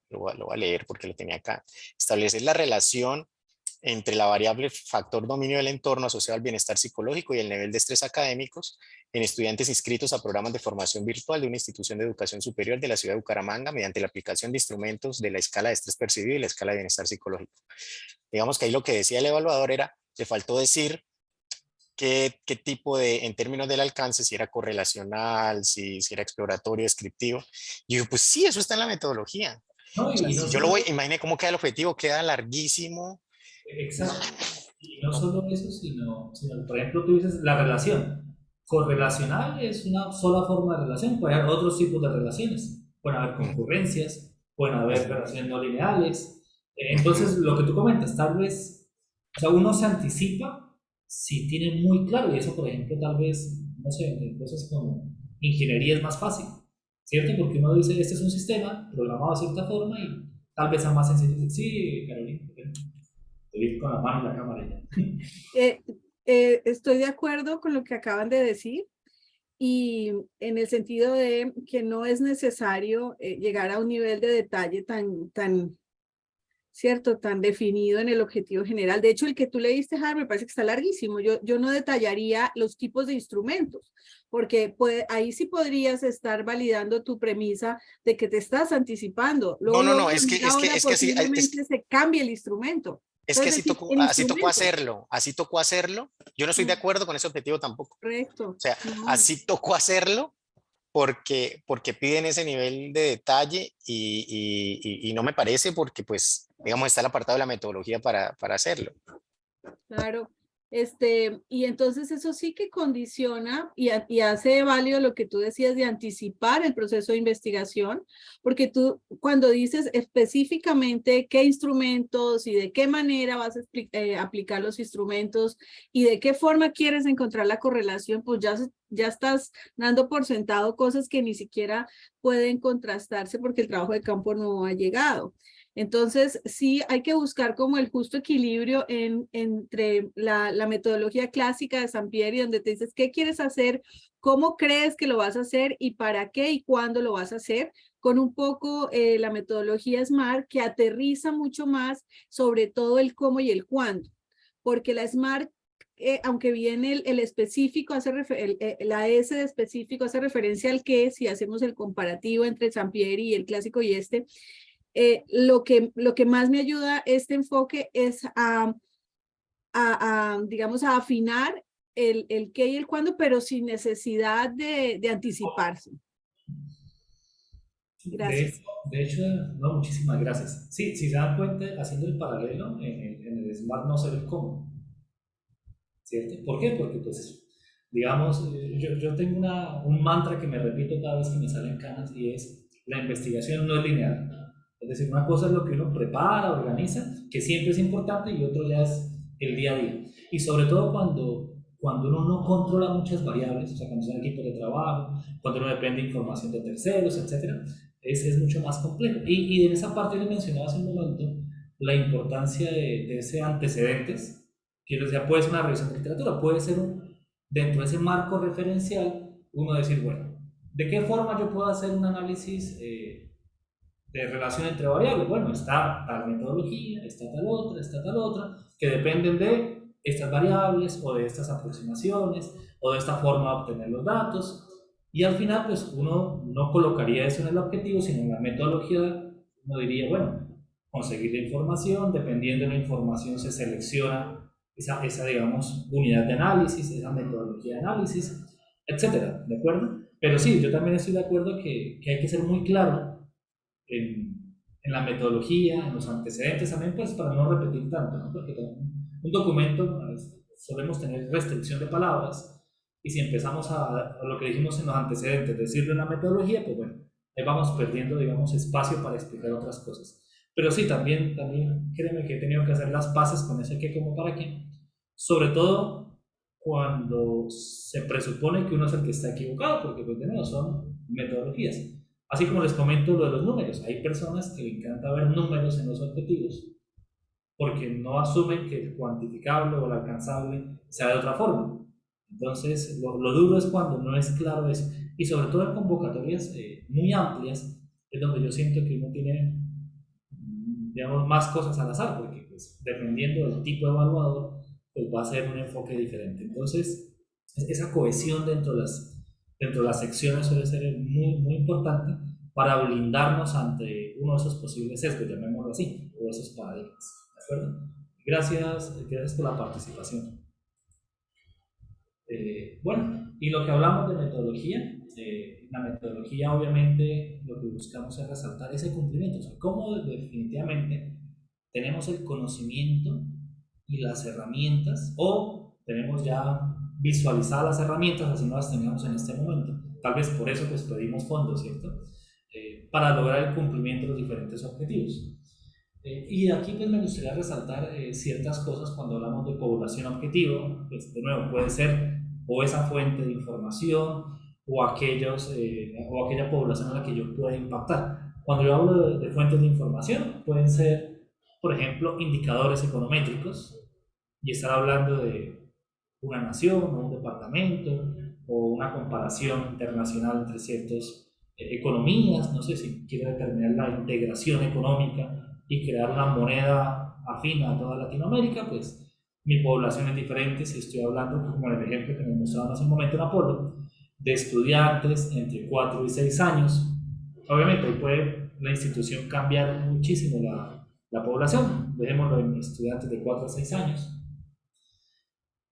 lo voy a leer porque lo tenía acá, establecer la relación entre la variable factor dominio del entorno asociado al bienestar psicológico y el nivel de estrés académicos en estudiantes inscritos a programas de formación virtual de una institución de educación superior de la ciudad de Bucaramanga mediante la aplicación de instrumentos de la escala de estrés percibido y la escala de bienestar psicológico. Digamos que ahí lo que decía el evaluador era, le faltó decir qué tipo de, en términos del alcance, si era correlacional, si era exploratorio, descriptivo. Y yo, pues sí, eso está en la metodología. No, O sea, y no si yo lo voy, solo, imagine cómo queda el objetivo, queda larguísimo. exacto. Y no No, solo eso, sino, por ejemplo, tú dices la relación. Correlacional es una sola forma de relación, puede haber otros tipos de relaciones. Pueden haber ujú, concurrencias, pueden haber ujú, relaciones no lineales. ujú. Entonces, lo que tú comentas, tal vez, o sea, uno se anticipa si tiene muy claro, y eso, por ejemplo, tal vez, no sé, en cosas como ingeniería es más fácil, ¿cierto? Porque uno dice, este es un sistema programado de cierta forma y tal vez es más sencillo decir, sí, Carolina, estoy con la mano en la cámara ya. Eh, estoy de acuerdo con lo que acaban de decir y en el sentido de que no es necesario llegar a un nivel de detalle tan ¿cierto? Tan definido en el objetivo general. De hecho, el que tú leíste, Har, me parece que está larguísimo. Yo no detallaría los tipos de instrumentos, porque ahí sí podrías estar validando tu premisa de que te estás anticipando. Luego, No, es que posiblemente se cambie el instrumento. Es que así tocó hacerlo. Yo no estoy de acuerdo con ese objetivo tampoco. Correcto. O sea, así tocó hacerlo porque piden ese nivel de detalle y no me parece porque, pues, digamos, está el apartado de la metodología para hacerlo. Claro. Y entonces eso sí que condiciona y hace válido lo que tú decías de anticipar el proceso de investigación, porque tú cuando dices específicamente qué instrumentos y de qué manera vas a aplicar los instrumentos y de qué forma quieres encontrar la correlación, pues ya estás dando por sentado cosas que ni siquiera pueden contrastarse porque el trabajo de campo no ha llegado. Entonces, sí, hay que buscar como el justo equilibrio entre la metodología clásica de Sampieri, donde te dices qué quieres hacer, cómo crees que lo vas a hacer y para qué y cuándo lo vas a hacer, con un poco la metodología SMART que aterriza mucho más sobre todo el cómo y el cuándo, porque la SMART aunque bien el específico la S de específico hace referencia al qué, si hacemos el comparativo entre Sampieri y el clásico y lo que más me ayuda este enfoque es digamos, a afinar el qué y el cuándo, pero sin necesidad de anticiparse. Gracias. De hecho, no, muchísimas gracias. Sí, si se dan cuenta, haciendo el paralelo, en el SMART no se ve el cómo, ¿cierto? ¿Por qué? Porque, pues, digamos, yo tengo un mantra que me repito cada vez que me salen canas y es, la investigación no es lineal. Es decir, una cosa es lo que uno prepara, organiza, que siempre es importante, y otro ya es el día a día. Y sobre todo cuando uno no controla muchas variables, o sea, cuando son equipos de trabajo, cuando uno depende de información de terceros, etc., es mucho más complejo. Y en esa parte le mencionaba hace un momento la importancia de ese antecedentes, que ya puede ser una revisión de literatura, puede ser dentro de ese marco referencial, uno decir, bueno, ¿de qué forma yo puedo hacer un análisis de relación entre variables? Bueno, está tal metodología, está tal otra, que dependen de estas variables o de estas aproximaciones o de esta forma de obtener los datos, y al final pues uno no colocaría eso en el objetivo, sino en la metodología. Uno diría, bueno, conseguir la información, dependiendo de la información se selecciona esa digamos, unidad de análisis, esa metodología de análisis, etcétera, ¿de acuerdo? Pero sí, yo también estoy de acuerdo que hay que ser muy claro en la metodología, en los antecedentes también, pues para no repetir tanto, ¿no? Porque un documento solemos tener restricción de palabras, y si empezamos a lo que dijimos en los antecedentes, decirlo en la metodología, pues bueno, ahí vamos perdiendo, digamos, espacio para explicar otras cosas. Pero sí, también créeme que he tenido que hacer las paces con ese qué, como para qué, sobre todo cuando se presupone que uno es el que está equivocado, porque pues de nuevo son metodologías. Así como les comento lo de los números, hay personas que le encanta ver números en los objetivos porque no asumen que el cuantificable o el alcanzable sea de otra forma. Entonces, lo duro es cuando no es claro eso, y sobre todo en convocatorias muy amplias, es donde yo siento que uno tiene, digamos, más cosas al azar, porque pues, dependiendo del tipo de evaluador, pues va a ser un enfoque diferente. Entonces, esa cohesión dentro de las secciones suele ser muy, muy importante para blindarnos ante uno de esos posibles sesgos, llamémoslo así, o esos paradigmas. ¿De acuerdo? Gracias por la participación. Bueno, y lo que hablamos de metodología, la metodología obviamente lo que buscamos es resaltar ese cumplimiento, o sea, cómo definitivamente tenemos el conocimiento y las herramientas, o tenemos ya visualizadas las herramientas, así no las teníamos en este momento. Tal vez por eso pues pedimos fondos, ¿cierto? Para lograr el cumplimiento de los diferentes objetivos. Y aquí pues me gustaría resaltar ciertas cosas cuando hablamos de población objetivo. Pues de nuevo puede ser o esa fuente de información o aquella población a la que yo pueda impactar. Cuando yo hablo de fuentes de información, pueden ser, por ejemplo, indicadores econométricos, y estar hablando de una nación o un departamento o una comparación internacional entre ciertas economías. No sé si quiero determinar la integración económica y crear una moneda afín a toda Latinoamérica, pues mi población es diferente. Si estoy hablando, como en el ejemplo que me mostraban hace un momento en Apolo, de estudiantes entre 4 y 6 años, obviamente ahí puede la institución cambiar muchísimo la población, dejémoslo en estudiantes de 4 a 6 años.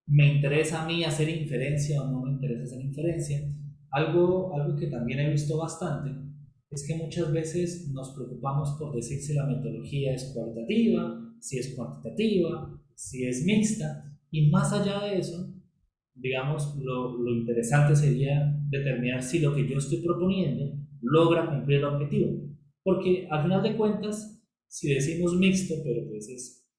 ¿Me interesa a mí hacer inferencia o no me interesa hacer inferencia? Algo que también he visto bastante es que muchas veces nos preocupamos por decir si la metodología es cualitativa, si es cuantitativa, si es mixta, y más allá de eso, digamos, lo interesante sería determinar si lo que yo estoy proponiendo logra cumplir el objetivo. Porque al final de cuentas, si decimos mixto, pero pues es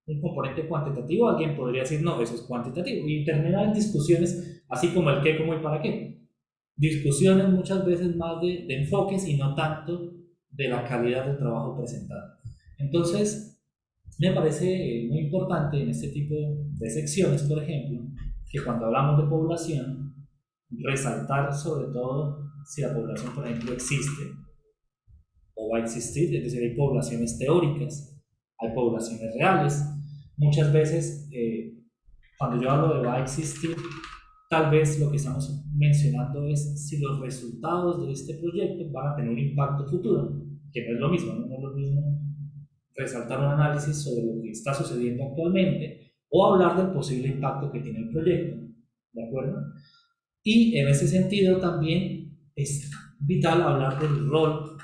un componente cuantitativo, alguien podría decir, no, eso es cuantitativo, y terminar en discusiones así como el qué, cómo y para qué. Discusiones muchas veces más de enfoques y no tanto de la calidad del trabajo presentado. Entonces, me parece muy importante en este tipo de secciones, por ejemplo, que cuando hablamos de población, resaltar sobre todo si la población, por ejemplo, existe o va a existir, es decir, hay poblaciones teóricas, hay poblaciones reales. Muchas veces, cuando yo hablo de va a existir, tal vez lo que estamos mencionando es si los resultados de este proyecto van a tener un impacto futuro, que no es lo mismo, no es lo mismo resaltar un análisis sobre lo que está sucediendo actualmente o hablar del posible impacto que tiene el proyecto, ¿de acuerdo? Y en ese sentido también es vital hablar del rol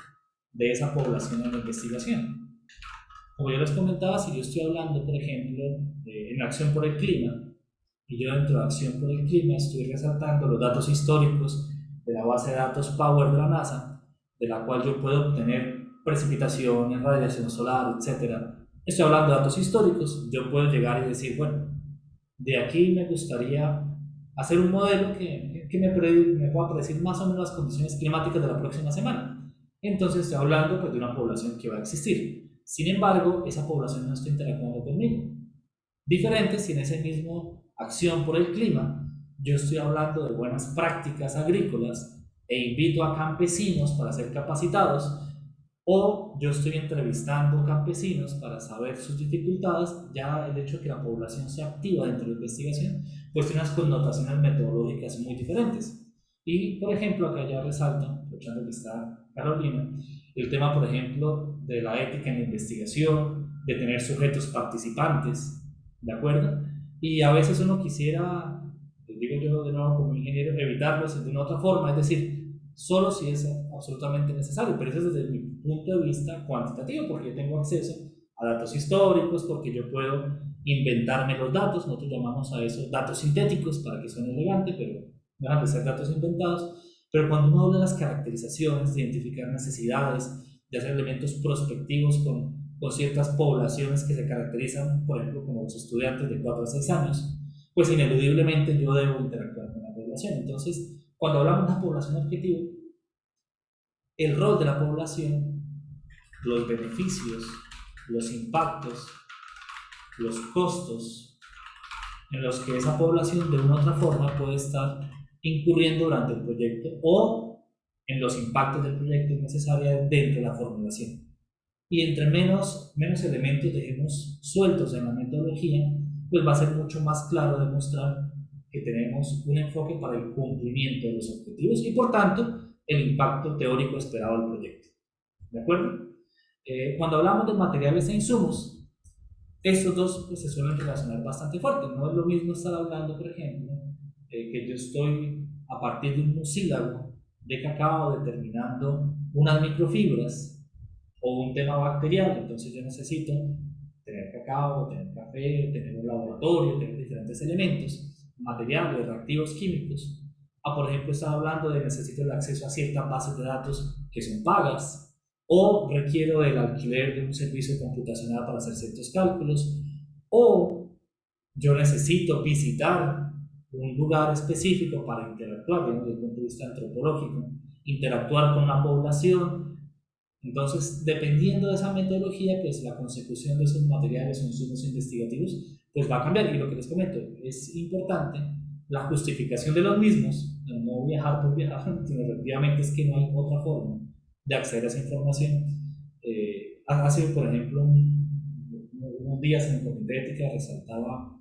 de esa población en la investigación. Como yo les comentaba, si yo estoy hablando, por ejemplo, en Acción por el Clima, y yo dentro de Acción por el Clima estoy resaltando los datos históricos de la base de datos Power de la NASA, de la cual yo puedo obtener precipitación, radiación solar, etc. Estoy hablando de datos históricos. Yo puedo llegar y decir, bueno, de aquí me gustaría hacer un modelo que me pueda predecir más o menos las condiciones climáticas de la próxima semana. Entonces estoy hablando pues, de una población que va a existir. Sin embargo, esa población no está interactuando conmigo. Diferente si en ese mismo Acción por el Clima yo estoy hablando de buenas prácticas agrícolas e invito a campesinos para ser capacitados, o yo estoy entrevistando campesinos para saber sus dificultades. Ya el hecho de que la población sea activa dentro de la investigación pues tiene unas connotaciones metodológicas muy diferentes. Y por ejemplo acá ya resalto, aprovechando que está Carolina, el tema por ejemplo de la ética en la investigación, de tener sujetos participantes, ¿de acuerdo? Y a veces uno quisiera, les digo yo de nuevo como ingeniero, evitarlos de una otra forma, es decir, solo si es absolutamente necesario, pero eso es desde mi punto de vista cuantitativo, porque yo tengo acceso a datos históricos, porque yo puedo inventarme los datos. Nosotros llamamos a eso datos sintéticos para que suene elegante, pero no dejan de ser datos inventados. Pero cuando uno habla de las caracterizaciones, de identificar necesidades, de hacer elementos prospectivos con ciertas poblaciones que se caracterizan, por ejemplo, como los estudiantes de 4 a 6 años, pues ineludiblemente yo debo interactuar con la población. Entonces, cuando hablamos de una población objetivo, el rol de la población, los beneficios, los impactos, los costos en los que esa población de una u otra forma puede estar incurriendo durante el proyecto, o en los impactos del proyecto necesarios dentro de la formulación. Y entre menos elementos dejemos sueltos en la metodología, pues va a ser mucho más claro demostrar que tenemos un enfoque para el cumplimiento de los objetivos y por tanto el impacto teórico esperado del proyecto. ¿De acuerdo? Cuando hablamos de materiales e insumos, estos dos pues, se suelen relacionar bastante fuerte. No es lo mismo estar hablando, por ejemplo, que yo estoy a partir de un mucílago de cacao determinando unas microfibras o un tema bacterial. Entonces yo necesito tener cacao, tener café, tener un laboratorio, tener diferentes elementos, materiales, reactivos químicos. Por ejemplo, estaba hablando de necesito el acceso a ciertas bases de datos que son pagas, o requiero el alquiler de un servicio computacional para hacer ciertos cálculos, o yo necesito visitar un lugar específico para interactuar, digamos, desde el punto de vista antropológico, interactuar con una población. Entonces, dependiendo de esa metodología, pues la consecución de esos materiales o insumos investigativos pues va a cambiar. Y lo que les comento, es importante la justificación de los mismos, no viajar por viajar, sino efectivamente es que no hay otra forma de acceder a esa información, Hace, por ejemplo, unos días en el comité de ética resaltaba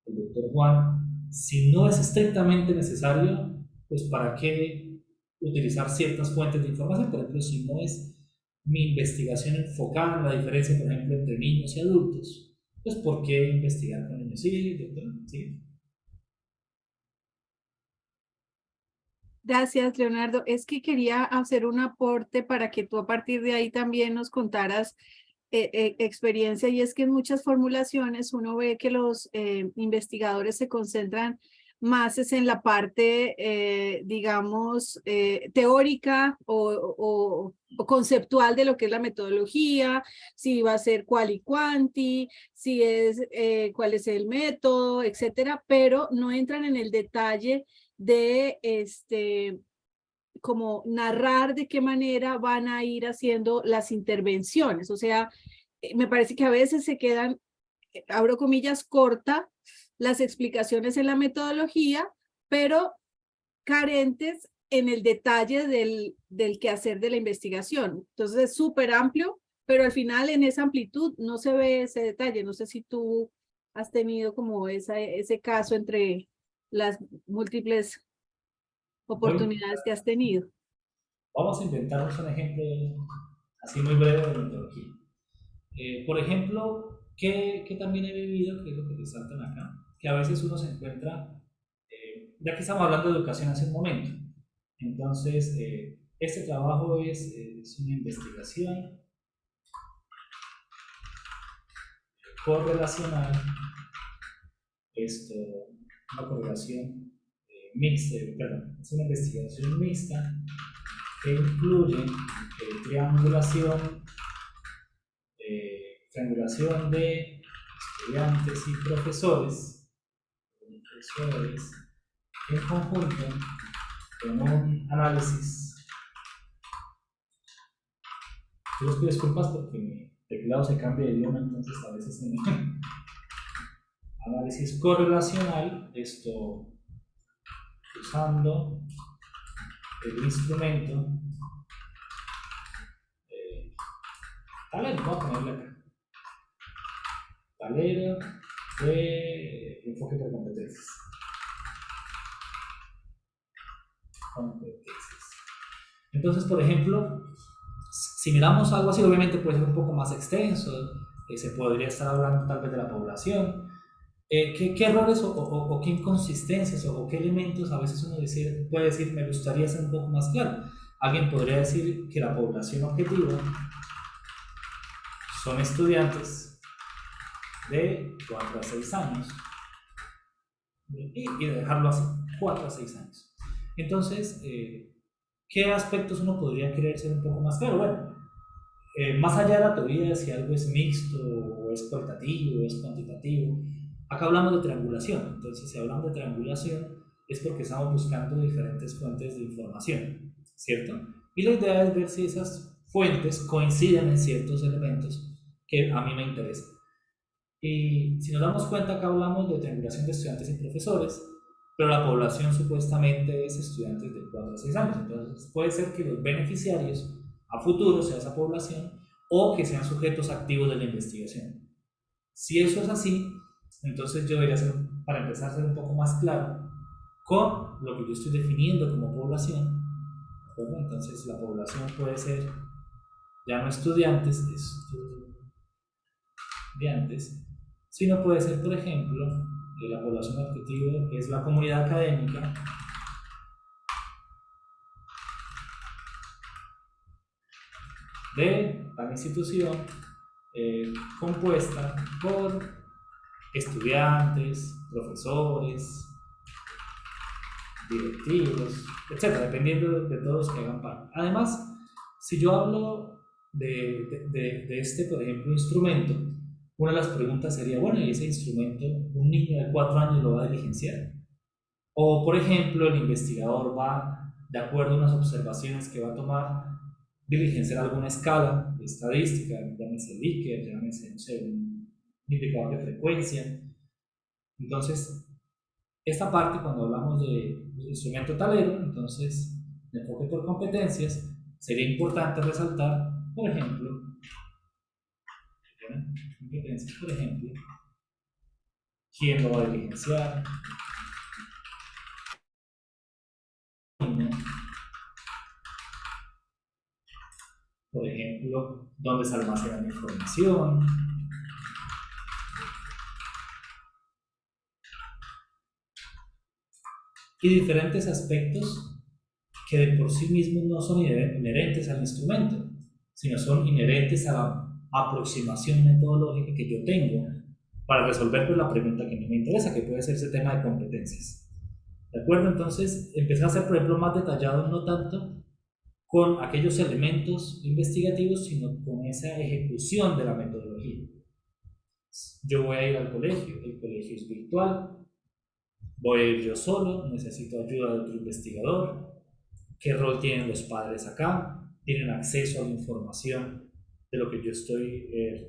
el doctor Juan, si no es estrictamente necesario, pues para qué utilizar ciertas fuentes de información. Por ejemplo, si no es mi investigación enfocada en la diferencia, por ejemplo, entre niños y adultos, pues ¿por qué investigar con niños? Sí, doctor, sí. Gracias, Leonardo. Es que quería hacer un aporte para que tú a partir de ahí también nos contaras experiencia, y es que en muchas formulaciones uno ve que los investigadores se concentran más es en la parte, digamos, teórica o conceptual de lo que es la metodología, si va a ser cual y quanti, si es cuál es el método, etcétera, pero no entran en el detalle de como narrar de qué manera van a ir haciendo las intervenciones. O sea, me parece que a veces se quedan, abro comillas, corta las explicaciones en la metodología, pero carentes en el detalle del quehacer de la investigación. Entonces es súper amplio, pero al final en esa amplitud no se ve ese detalle. No sé si tú has tenido como ese caso entre las múltiples oportunidades que has tenido. Vamos a inventarnos un ejemplo así muy breve de metodología. Por ejemplo, que también he vivido, que es lo que resaltan acá, que a veces uno se encuentra, ya que estamos hablando de educación hace un momento, entonces este trabajo es una investigación correlacional, una correlación mixta, perdón, es una investigación mixta que incluye triangulación de estudiantes y profesores en conjunto con un análisis. Yo les pido disculpas porque mi teclado se cambia de idioma, entonces a veces se me... Análisis correlacional, usando el instrumento Talero, voy a ponerle acá. Talero de enfoque por competencias. Entonces, por ejemplo, si miramos algo así, obviamente puede ser un poco más extenso, se podría estar hablando tal vez de la población. ¿Qué errores o qué inconsistencias o qué elementos a veces uno puede decir, me gustaría ser un poco más claro? Alguien podría decir que la población objetivo son estudiantes de 4 a 6 años y dejarlo así, 4 a 6 años. Entonces, ¿qué aspectos uno podría querer ser un poco más claro? Bueno, más allá de la teoría de si algo es mixto o es cualitativo o es cuantitativo, acá hablamos de triangulación. Entonces, si hablamos de triangulación es porque estamos buscando diferentes fuentes de información, ¿cierto? Y la idea es ver si esas fuentes coinciden en ciertos elementos que a mí me interesan. Y si nos damos cuenta, acá hablamos de triangulación de estudiantes y profesores, pero la población supuestamente es estudiantes de 4 a 6 años. Entonces puede ser que los beneficiarios a futuro sea esa población o que sean sujetos activos de la investigación. Si eso es así, entonces yo debería ser, para empezar a ser un poco más claro con lo que yo estoy definiendo como población, ¿de acuerdo? Entonces la población puede ser ya no estudiantes, sino puede ser, por ejemplo, la población objetivo es la comunidad académica de la institución compuesta por estudiantes, profesores, directivos, etc., dependiendo de todos que hagan parte. Además, si yo hablo de este, por ejemplo, instrumento, una de las preguntas sería, bueno, ¿y ese instrumento un niño de 4 años lo va a diligenciar? O, por ejemplo, el investigador va, de acuerdo a unas observaciones que va a tomar, diligenciar alguna escala de estadística, llámese Likert, llámese, no sé, un indicador de frecuencia. Entonces, esta parte, cuando hablamos de instrumento talero, entonces, de enfoque por competencias, sería importante resaltar, por ejemplo, ¿Tienen competencias, por ejemplo? ¿Quién lo va a diligenciar? Por ejemplo, ¿dónde se almacena la información? Y diferentes aspectos que de por sí mismos no son inherentes al instrumento, sino son inherentes a la aproximación metodológica que yo tengo para resolver pues, la pregunta que a mí me interesa, que puede ser ese tema de competencias. ¿De acuerdo? Entonces, empecé a ser, por ejemplo, más detallado, no tanto con aquellos elementos investigativos, sino con esa ejecución de la metodología. Yo voy a ir al colegio, el colegio es virtual, voy a ir yo solo, necesito ayuda de otro investigador. ¿Qué rol tienen los padres acá? ¿Tienen acceso a la información de lo que yo estoy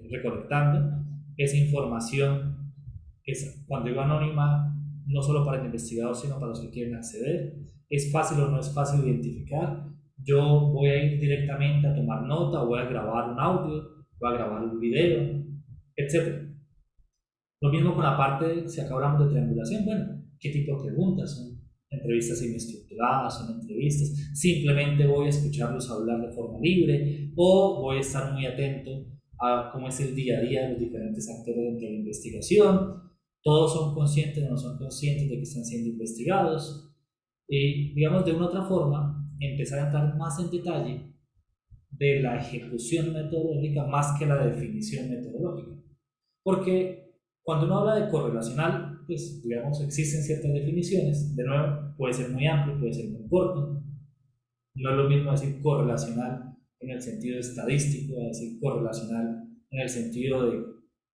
recolectando? Esa información es, cuando digo anónima, no solo para el investigador, sino para los que quieren acceder. ¿Es fácil o no es fácil identificar? Yo voy a ir directamente a tomar nota, voy a grabar un audio, voy a grabar un video, etc. Lo mismo con la parte, si acá hablamos de triangulación, bueno, ¿qué tipo de preguntas? ¿Son entrevistas semiestructuradas? ¿Son entrevistas? ¿Simplemente voy a escucharlos hablar de forma libre? ¿O voy a estar muy atento a cómo es el día a día de los diferentes actores dentro de la investigación? ¿Todos son conscientes o no son conscientes de que están siendo investigados? Y, digamos, de una u otra forma, empezar a entrar más en detalle de la ejecución metodológica más que la definición metodológica. Porque cuando uno habla de correlacional, pues digamos existen ciertas definiciones, de nuevo puede ser muy amplio, puede ser muy corto, no es lo mismo decir correlacional en el sentido estadístico, a decir correlacional en el sentido de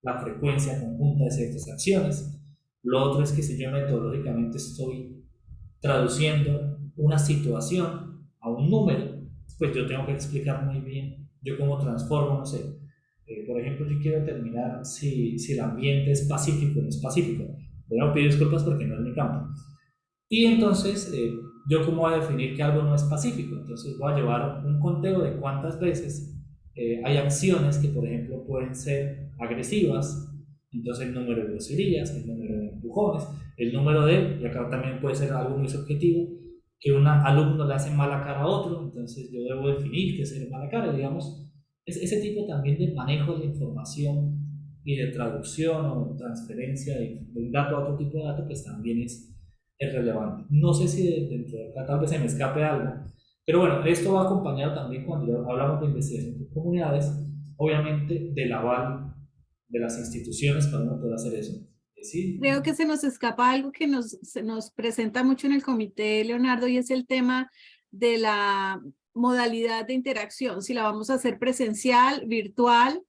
la frecuencia conjunta de ciertas acciones. Lo otro es que si yo metodológicamente estoy traduciendo una situación a un número, pues yo tengo que explicar muy bien yo cómo transformo, no sé, por ejemplo, yo quiero determinar si el ambiente es pacífico o no es pacífico. Bueno, pido disculpas porque no es mi campo. Y entonces, ¿yo cómo voy a definir que algo no es pacífico? Entonces voy a llevar un conteo de cuántas veces hay acciones que, por ejemplo, pueden ser agresivas. Entonces el número de groserías, el número de empujones, el número de, y acá también puede ser algo muy subjetivo, que un alumno le hace mala cara a otro, entonces yo debo definir qué es el mala cara, digamos. Ese tipo también de manejo de información y de traducción o transferencia de un dato a otro tipo de dato, pues también es relevante. No sé si dentro de acá tal vez se me escape algo, pero bueno, esto va acompañado también cuando hablamos de investigación con comunidades, obviamente del aval de las instituciones para uno poder hacer eso. ¿Sí? Creo que se nos escapa algo que se nos presenta mucho en el comité, Leonardo, y es el tema de la modalidad de interacción, si la vamos a hacer presencial, virtual.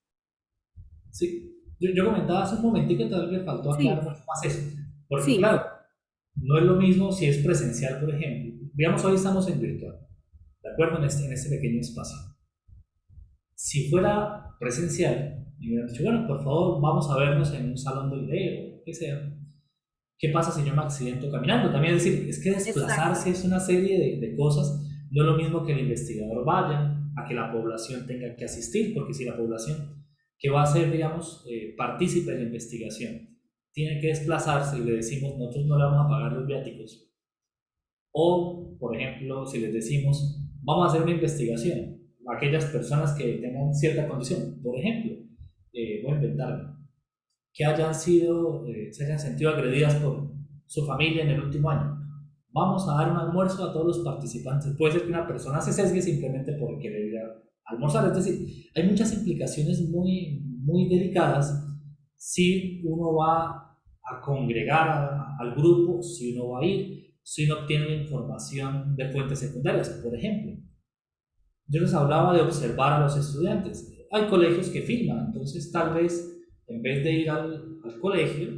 Sí, yo comentaba hace un momentito que todavía le faltó aclarar mucho más eso, porque Sí. claro, no es lo mismo si es presencial, por ejemplo. Digamos, hoy estamos en virtual, ¿de acuerdo? En este pequeño espacio. Si fuera presencial, y me hubieran dicho, bueno, por favor, vamos a vernos en un salón de video, que sea. ¿Qué pasa si yo me accidento caminando? También es decir, es que desplazarse es una serie de cosas. No es lo mismo que el investigador vaya, a que la población tenga que asistir, porque si la población que va a ser, digamos, partícipe de la investigación tiene que desplazarse y le decimos, nosotros no le vamos a pagar los viáticos. O, por ejemplo, si les decimos, vamos a hacer una investigación, aquellas personas que tengan cierta condición, por ejemplo, voy a inventarme, que se hayan sentido agredidas por su familia en el último año. Vamos a dar un almuerzo a todos los participantes. Puede ser que una persona se sesgue simplemente porque querer ir a almorzar. Es decir, hay muchas implicaciones muy, muy delicadas si uno va a congregar al grupo, si uno va a ir, si uno obtiene la información de fuentes secundarias. Por ejemplo, yo les hablaba de observar a los estudiantes. Hay colegios que filman, entonces tal vez en vez de ir al colegio,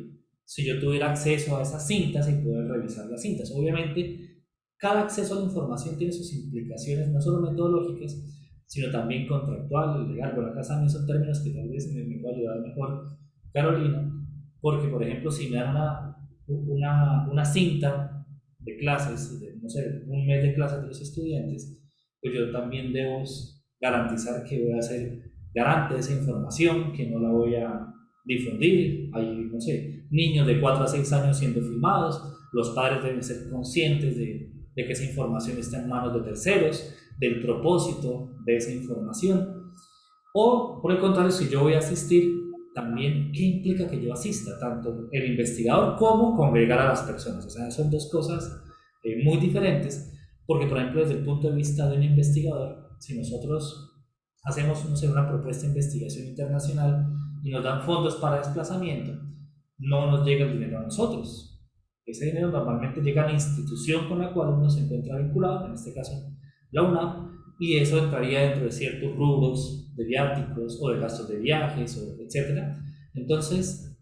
si yo tuviera acceso a esas cintas y poder revisar las cintas. Obviamente, cada acceso a la información tiene sus implicaciones, no solo metodológicas, sino también contractuales, legal. Bueno, acá también son términos que tal vez me pueda ayudar mejor Carolina, porque, por ejemplo, si me dan una cinta de clases, no sé, un mes de clases de los estudiantes, pues yo también debo garantizar que voy a hacer garante de esa información, que no la voy a difundir. Hay, no sé, niños de 4 a 6 años siendo filmados, los padres deben ser conscientes de que esa información está en manos de terceros, del propósito de esa información. O, por el contrario, si yo voy a asistir, también, ¿qué implica que yo asista? Tanto el investigador como congregar a las personas. O sea, son dos cosas muy diferentes, porque, por ejemplo, desde el punto de vista de un investigador, si nosotros hacemos, no sé, una propuesta de investigación internacional y nos dan fondos para desplazamiento, no nos llega el dinero a nosotros. Ese dinero normalmente llega a la institución con la cual uno se encuentra vinculado, en este caso la UNAM, y eso entraría dentro de ciertos rubros de viáticos o de gastos de viajes, etc. Entonces,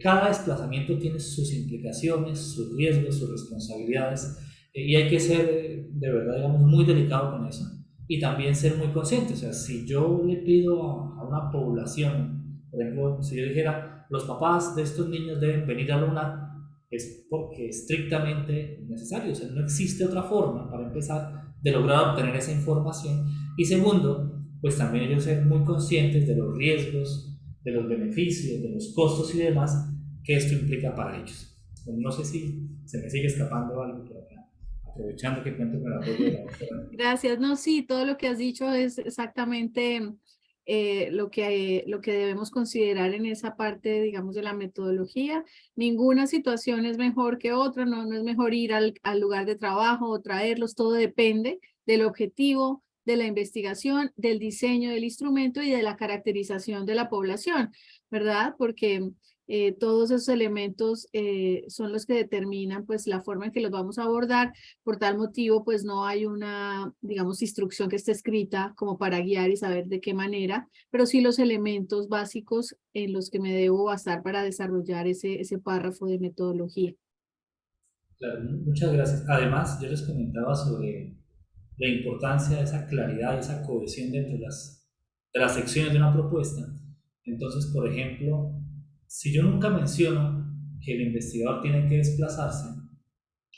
cada desplazamiento tiene sus implicaciones, sus riesgos, sus responsabilidades, y hay que ser de verdad, digamos, muy delicado con eso y también ser muy consciente. O sea, si yo le pido a una población, por ejemplo, si yo dijera, los papás de estos niños deben venir a la UNAM, es porque es estrictamente necesario. O sea, no existe otra forma, para empezar, de lograr obtener esa información. Y segundo, pues también ellos ser muy conscientes de los riesgos, de los beneficios, de los costos y demás que esto implica para ellos. No sé si se me sigue escapando algo por acá, aprovechando que cuento con el apoyo de la doctora. Gracias. No, sí, todo lo que has dicho es exactamente lo que debemos considerar en esa parte, digamos, de la metodología. Ninguna situación es mejor que otra, no es mejor ir al lugar de trabajo o traerlos, todo depende del objetivo, de la investigación, del diseño del instrumento y de la caracterización de la población, ¿verdad? Porque todos esos elementos son los que determinan pues la forma en que los vamos a abordar. Por tal motivo, pues no hay una, digamos, instrucción que esté escrita como para guiar y saber de qué manera, pero sí los elementos básicos en los que me debo basar para desarrollar ese párrafo de metodología. Claro, muchas gracias. Además, yo les comentaba sobre la importancia de esa claridad, de esa cohesión dentro de las secciones de una propuesta. Entonces, por ejemplo, si yo nunca menciono que el investigador tiene que desplazarse,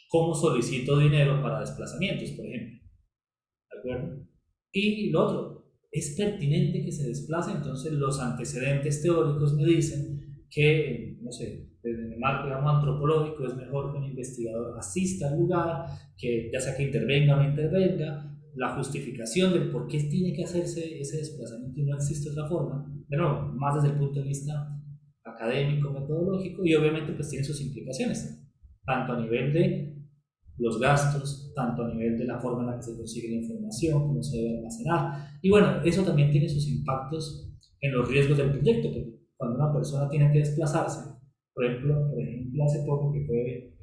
¿cómo solicito dinero para desplazamientos, por ejemplo? ¿De acuerdo? Y lo otro, ¿es pertinente que se desplace? Entonces, los antecedentes teóricos me dicen que, no sé, desde el marco, digamos, antropológico, es mejor que un investigador asista al lugar, que ya sea que intervenga o no intervenga, la justificación del por qué tiene que hacerse ese desplazamiento y no existe otra forma, pero más desde el punto de vista académico, metodológico, y obviamente pues tiene sus implicaciones, tanto a nivel de los gastos, tanto a nivel de la forma en la que se consigue la información, cómo se debe almacenar, y bueno, eso también tiene sus impactos en los riesgos del proyecto, porque cuando una persona tiene que desplazarse, por ejemplo hace poco que fue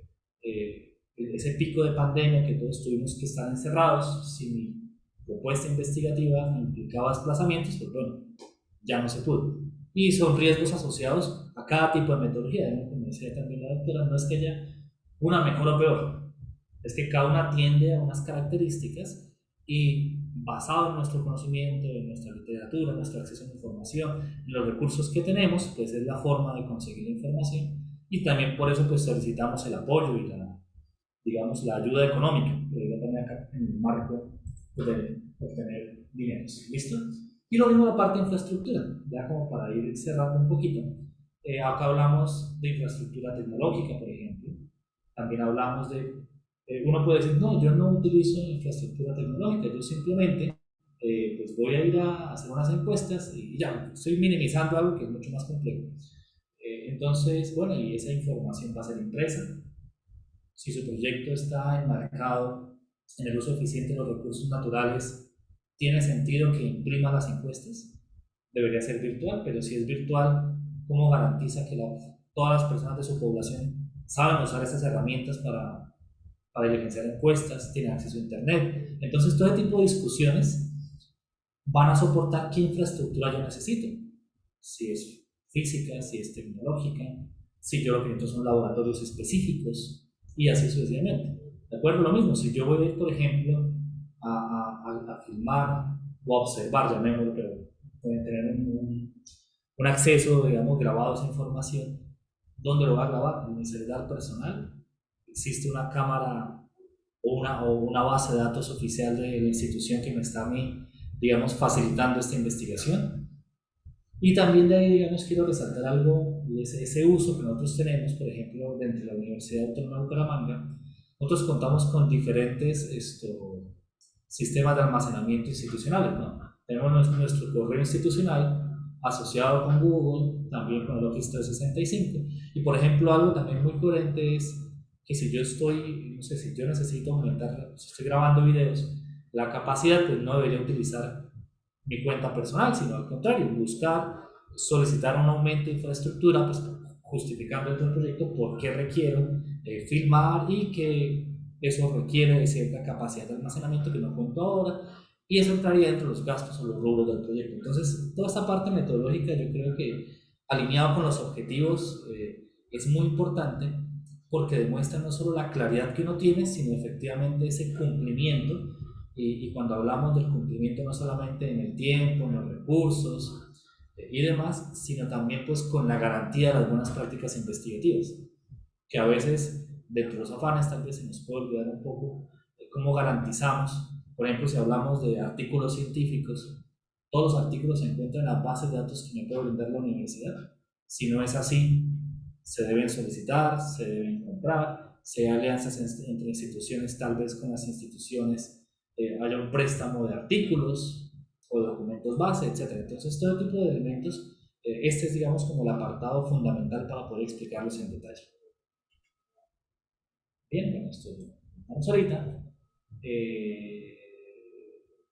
ese pico de pandemia que todos tuvimos que estar encerrados, si mi propuesta investigativa implicaba desplazamientos, pues bueno, ya no se pudo. Y son riesgos asociados a cada tipo de metodología, ¿no? Como decía también la doctora, no es que haya una mejor o peor, es que cada una atiende a unas características y basado en nuestro conocimiento, en nuestra literatura, en nuestro acceso a la información, en los recursos que tenemos, pues es la forma de conseguir la información y también por eso pues solicitamos el apoyo y digamos, la ayuda económica, también acá en el marco de obtener dinero. ¿Listo? Y lo mismo la parte de infraestructura, ya como para ir cerrando un poquito. Acá hablamos de infraestructura tecnológica, por ejemplo. También hablamos de, uno puede decir, no, yo no utilizo infraestructura tecnológica, yo simplemente pues voy a ir a hacer unas encuestas y ya, estoy minimizando algo que es mucho más complejo. Entonces, bueno, y esa información va a ser impresa. Si su proyecto está enmarcado en el uso eficiente de los recursos naturales, ¿tiene sentido que imprima las encuestas? Debería ser virtual, pero si es virtual, ¿cómo garantiza que todas las personas de su población saben usar estas herramientas para diligenciar encuestas, tienen acceso a internet? Entonces, todo tipo de discusiones van a soportar qué infraestructura yo necesito. Si es física, si es tecnológica, si yo lo que necesito son laboratorios específicos, y así sucesivamente. ¿De acuerdo? Lo mismo, si yo voy a ir, por ejemplo, a filmar o a observar, llamémoslo, pero pueden tener un acceso, digamos, grabado a esa información, ¿dónde lo va a grabar? ¿En mi celular personal? ¿Existe una cámara o una base de datos oficial de la institución que me está a mí digamos, facilitando esta investigación. Y también de ahí, digamos, quiero resaltar algo, y es ese uso que nosotros tenemos, por ejemplo, dentro de la Universidad Autónoma de Bucaramanga. Nosotros contamos con diferentes sistemas de almacenamiento institucionales, ¿no? Tenemos nuestro correo institucional asociado con Google, también con el Office 365. Y por ejemplo, algo también muy coherente es que si yo estoy, no sé, si yo necesito aumentar, si estoy grabando videos, la capacidad, pues no debería utilizar mi cuenta personal, sino al contrario, buscar, solicitar un aumento de infraestructura, pues justificando dentro del proyecto por qué requiero filmar y que eso requiere de cierta capacidad de almacenamiento que no cuento ahora, y eso entraría dentro de los gastos o los rubros del proyecto. Entonces, toda esta parte metodológica yo creo que alineado con los objetivos es muy importante porque demuestra no solo la claridad que uno tiene, sino efectivamente ese cumplimiento. Y cuando hablamos del cumplimiento no solamente en el tiempo, en los recursos y demás, sino también pues con la garantía de las buenas prácticas investigativas, que a veces dentro de los afanes tal vez se nos puede olvidar un poco cómo garantizamos. Por ejemplo, si hablamos de artículos científicos, todos los artículos se encuentran en las bases de datos que me puede brindar la universidad. Si no es así, se deben solicitar, se deben comprar, se hay alianzas entre instituciones, tal vez con las instituciones haya un préstamo de artículos o documentos base, etc. Entonces, todo tipo de elementos, este es, digamos, como el apartado fundamental para poder explicarlos en detalle. Bien, bueno, esto vamos ahorita.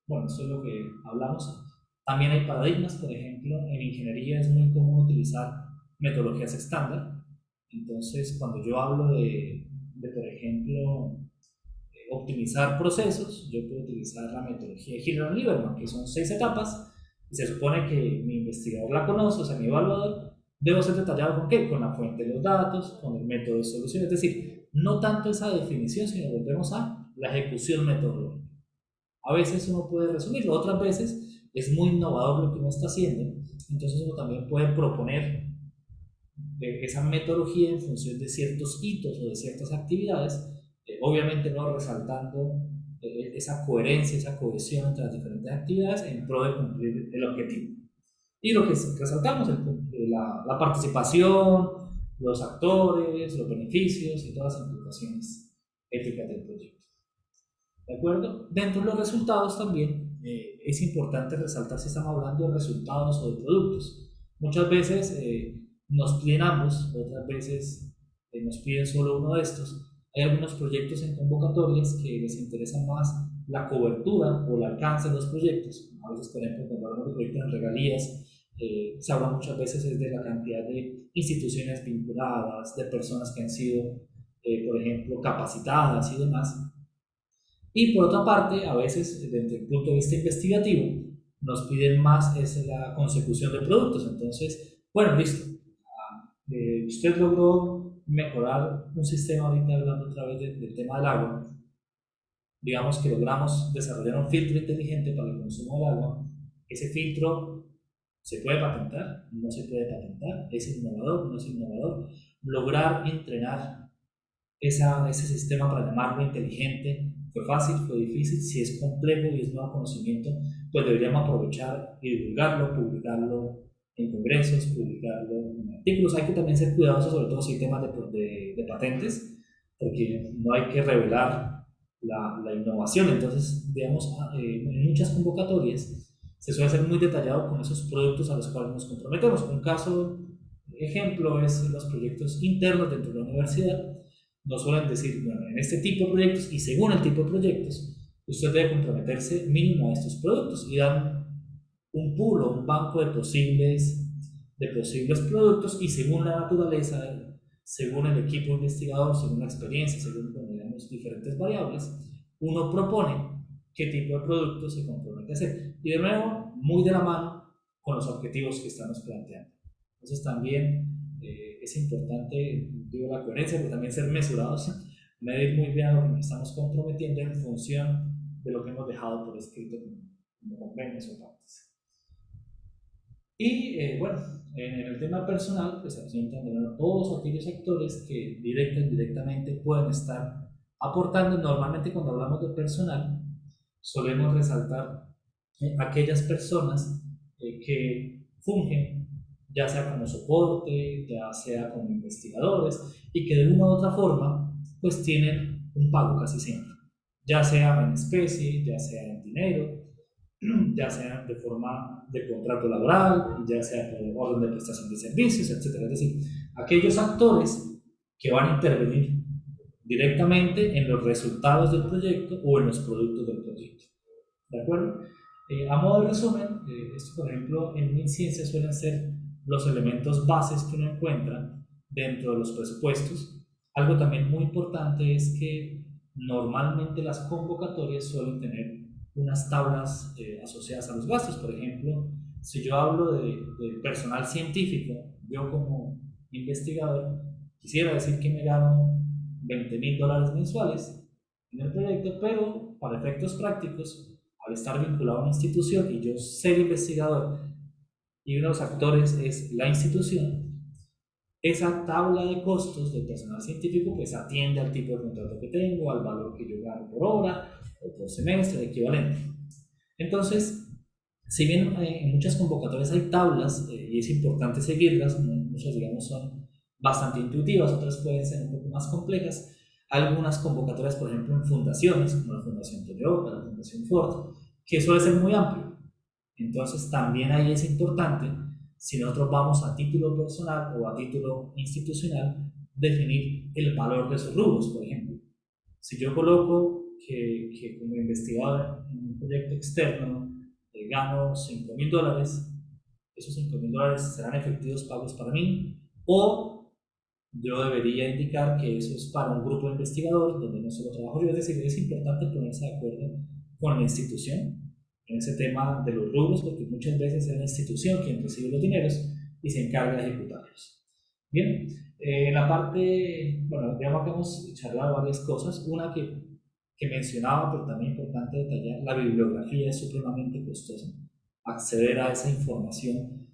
Bueno, esto es lo que hablamos. También hay paradigmas, por ejemplo, en ingeniería es muy común utilizar metodologías estándar. Entonces, cuando yo hablo de por ejemplo, optimizar procesos, yo puedo utilizar la metodología de Hillman-Lieberman, que son 6 etapas, y se supone que mi investigador la conoce, o sea, mi evaluador, debo ser detallado con qué, con la fuente de los datos, con el método de solución, es decir, no tanto esa definición, sino volvemos a la ejecución metodológica. A veces uno puede resumirlo, otras veces es muy innovador lo que uno está haciendo, entonces uno también puede proponer esa metodología en función de ciertos hitos o de ciertas actividades, obviamente no resaltando esa coherencia, esa cohesión entre las diferentes actividades en pro de cumplir el objetivo. Y lo que resaltamos, la participación, los actores, los beneficios y todas las implicaciones éticas del proyecto. ¿De acuerdo? Dentro de los resultados también es importante resaltar si estamos hablando de resultados o de productos. Muchas veces nos piden ambos, otras veces nos piden solo uno de estos. Hay algunos proyectos en convocatorias que les interesa más la cobertura o el alcance de los proyectos. A veces, por ejemplo, cuando hablamos de proyectos en regalías, se habla muchas veces de la cantidad de instituciones vinculadas, de personas que han sido, por ejemplo, capacitadas y demás. Y por otra parte, a veces, desde el punto de vista investigativo, nos piden más es la consecución de productos. Entonces, bueno, listo. Usted logró mejorar un sistema, ahorita hablando otra vez del tema del agua. Digamos que logramos desarrollar un filtro inteligente para el consumo del agua. Ese filtro se puede patentar, no se puede patentar, es innovador, no es innovador. Lograr entrenar ese sistema para llamarlo inteligente, fue fácil, fue difícil. Si es complejo y es nuevo conocimiento, pues deberíamos aprovechar y divulgarlo, publicarlo en congresos, publicarlo en artículos. Hay que también ser cuidadosos, sobre todo si hay temas de patentes, porque no hay que revelar la innovación. Entonces, digamos, en muchas convocatorias se suele ser muy detallado con esos productos a los cuales nos comprometemos. Un caso, ejemplo, es los proyectos internos dentro de la universidad. Nos suelen decir, bueno, en este tipo de proyectos y según el tipo de proyectos, usted debe comprometerse mínimo a estos productos, y dan un pool o un banco de posibles productos, y según la naturaleza, según el equipo investigador, según la experiencia, según, digamos, diferentes variables, uno propone qué tipo de producto se compromete a hacer. Y de nuevo, muy de la mano con los objetivos que estamos planteando. Entonces también es importante, digo, la coherencia, pero también ser mesurados, medir muy bien a lo que nos estamos comprometiendo en función de lo que hemos dejado por escrito como convenios o partes. Y bueno, en el tema personal, pues absolutamente todos aquellos actores que directa e indirectamente pueden estar aportando. Normalmente cuando hablamos de personal, solemos resaltar aquellas personas que fungen, ya sea como soporte, ya sea como investigadores, y que de una u otra forma, pues tienen un pago casi siempre, ya sea en especie, ya sea en dinero, ya sea de forma de contrato laboral, ya sea por orden de prestación de servicios, etcétera. Es decir, aquellos actores que van a intervenir directamente en los resultados del proyecto o en los productos del proyecto. ¿De acuerdo? A modo de resumen, esto por ejemplo en MinCiencia suelen ser los elementos bases que uno encuentra dentro de los presupuestos. Algo también muy importante es que normalmente las convocatorias suelen tener unas tablas asociadas a los gastos. Por ejemplo, si yo hablo de personal científico, yo como investigador quisiera decir que me gano $20,000 mensuales en el proyecto, pero para efectos prácticos, al estar vinculado a una institución y yo ser investigador y uno de los actores es la institución, esa tabla de costos del personal científico pues atiende al tipo de contrato que tengo, al valor que yo gano por hora o por semestre, equivalente. Entonces, si bien en muchas convocatorias hay tablas y es importante seguirlas, muchas digamos son bastante intuitivas, otras pueden ser un poco más complejas. Algunas convocatorias, por ejemplo, en fundaciones, como la Fundación Toyota, la Fundación Ford, que suele ser muy amplio. Entonces, también ahí es importante, si nosotros vamos a título personal o a título institucional, definir el valor de esos rubros, por ejemplo. Si yo coloco que como investigador en un proyecto externo gano $5,000, esos $5,000 serán efectivos pagos para mí, o yo debería indicar que eso es para un grupo de investigador donde no solo trabajo yo. Es decir, es importante ponerse de acuerdo con la institución en ese tema de los rubros, porque muchas veces es la institución quien recibe los dineros y se encarga de ejecutarlos. Bien, en la parte, bueno, digamos que hemos charlado varias cosas. Una que mencionaba, pero también importante detallar, la bibliografía es supremamente costosa. Acceder a esa información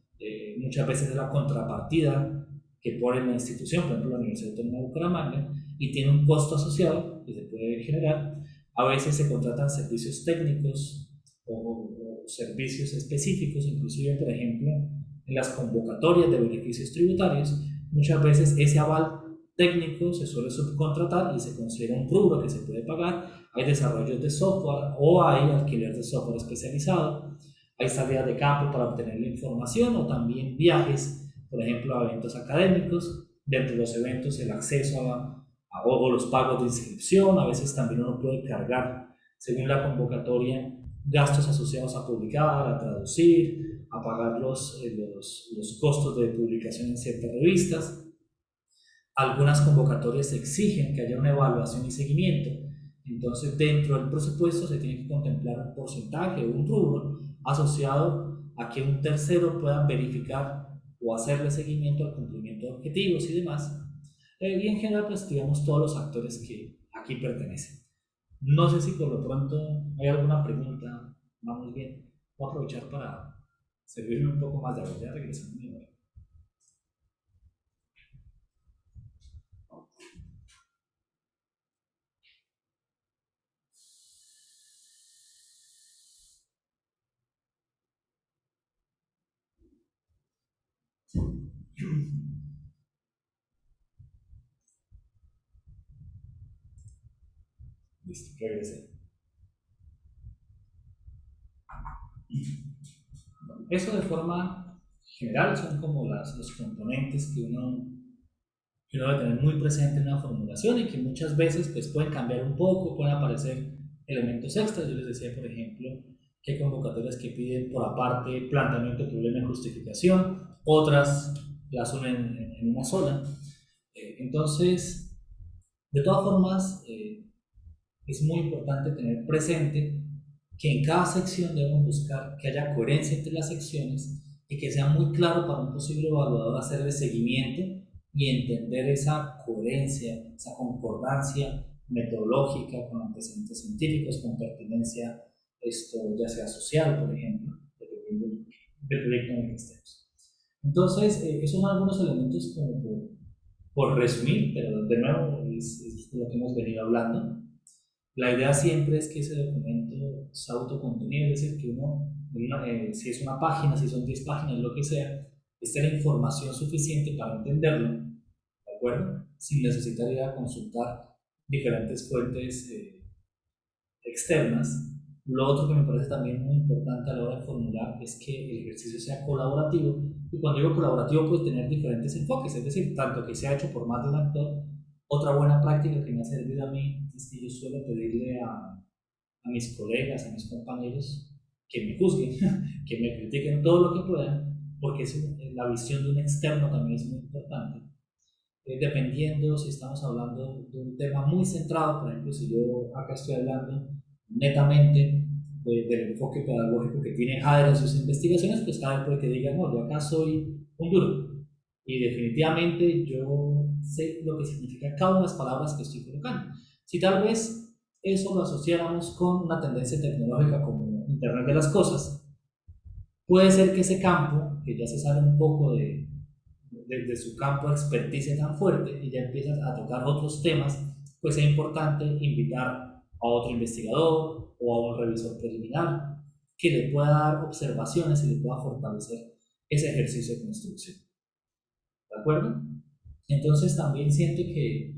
muchas veces es la contrapartida que pone la institución, por ejemplo la Universidad Autónoma de Bucaramanga, y tiene un costo asociado que se puede generar. A veces se contratan servicios técnicos o servicios específicos, inclusive por ejemplo en las convocatorias de beneficios tributarios, muchas veces ese aval técnico se suele subcontratar y se considera un rubro que se puede pagar. Hay desarrollos de software o hay alquiler de software especializado, hay salidas de campo para obtener la información o también viajes, por ejemplo, a eventos académicos. Dentro de los eventos el acceso o los pagos de inscripción, a veces también uno puede cargar, según la convocatoria, gastos asociados a publicar, a traducir, a pagar los costos de publicación en ciertas revistas. Algunas convocatorias exigen que haya una evaluación y seguimiento. Entonces, dentro del presupuesto se tiene que contemplar un porcentaje o un rubro asociado a que un tercero pueda verificar o hacerle seguimiento al cumplimiento de objetivos y demás. Y en general, pues digamos todos los actores que aquí pertenecen. No sé si por lo pronto hay alguna pregunta. Vamos bien. Voy a aprovechar para servirme un poco más de agua. Ya regresando. Listo, regresé. Eso de forma general son como los componentes que uno debe tener muy presente en una formulación y que muchas veces pues, pueden cambiar un poco, pueden aparecer elementos extras. Yo les decía, por ejemplo, que hay convocatorias que piden por aparte planteamiento de problema y justificación, otras las unen en una sola. Entonces, de todas formas, es muy importante tener presente que en cada sección debemos buscar que haya coherencia entre las secciones y que sea muy claro para un posible evaluador hacerle seguimiento y entender esa coherencia, esa concordancia metodológica con antecedentes científicos, con pertinencia, ya sea social, por ejemplo, dependiendo del proyecto en el que estemos. Entonces, esos son algunos elementos como por resumir, pero de nuevo es lo que hemos venido hablando. La idea siempre es que ese documento sea autocontenido, es decir, que uno, si es una página, si son 10 páginas, lo que sea, esté la información suficiente para entenderlo, ¿de acuerdo? Sin necesitar ir a consultar diferentes fuentes externas. Lo otro que me parece también muy importante a la hora de formular es que el ejercicio sea colaborativo, y cuando digo colaborativo puede tener diferentes enfoques, es decir, tanto que sea hecho por más de un actor. Otra buena práctica que me ha servido a mí es que yo suelo pedirle a mis colegas, a mis compañeros, que me juzguen, que me critiquen todo lo que puedan, porque la visión de un externo también es muy importante. Dependiendo si estamos hablando de un tema muy centrado, por ejemplo, si yo acá estoy hablando netamente del enfoque pedagógico que tiene Jader en sus investigaciones, pues Jader puede que diga, no, yo acá soy un duro, y definitivamente yo sé lo que significa cada una de las palabras que estoy colocando. Si tal vez eso lo asociáramos con una tendencia tecnológica como Internet de las Cosas, puede ser que ese campo, que ya se sale un poco de su campo de experticia tan fuerte y ya empiezas a tocar otros temas, pues es importante invitar a otro investigador o a un revisor preliminar que le pueda dar observaciones y le pueda fortalecer ese ejercicio de construcción. ¿De acuerdo? Entonces también siento que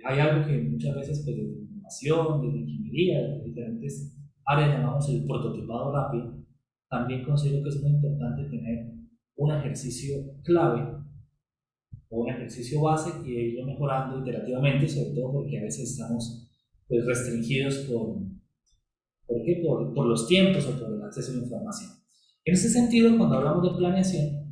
hay algo que muchas veces pues, desde innovación, desde ingeniería, desde diferentes áreas llamamos el prototipado rápido. También considero que es muy importante tener un ejercicio clave o un ejercicio base y irlo mejorando iterativamente, sobre todo porque a veces estamos pues, restringidos por los tiempos o por el acceso a la información. En ese sentido, cuando hablamos de planeación,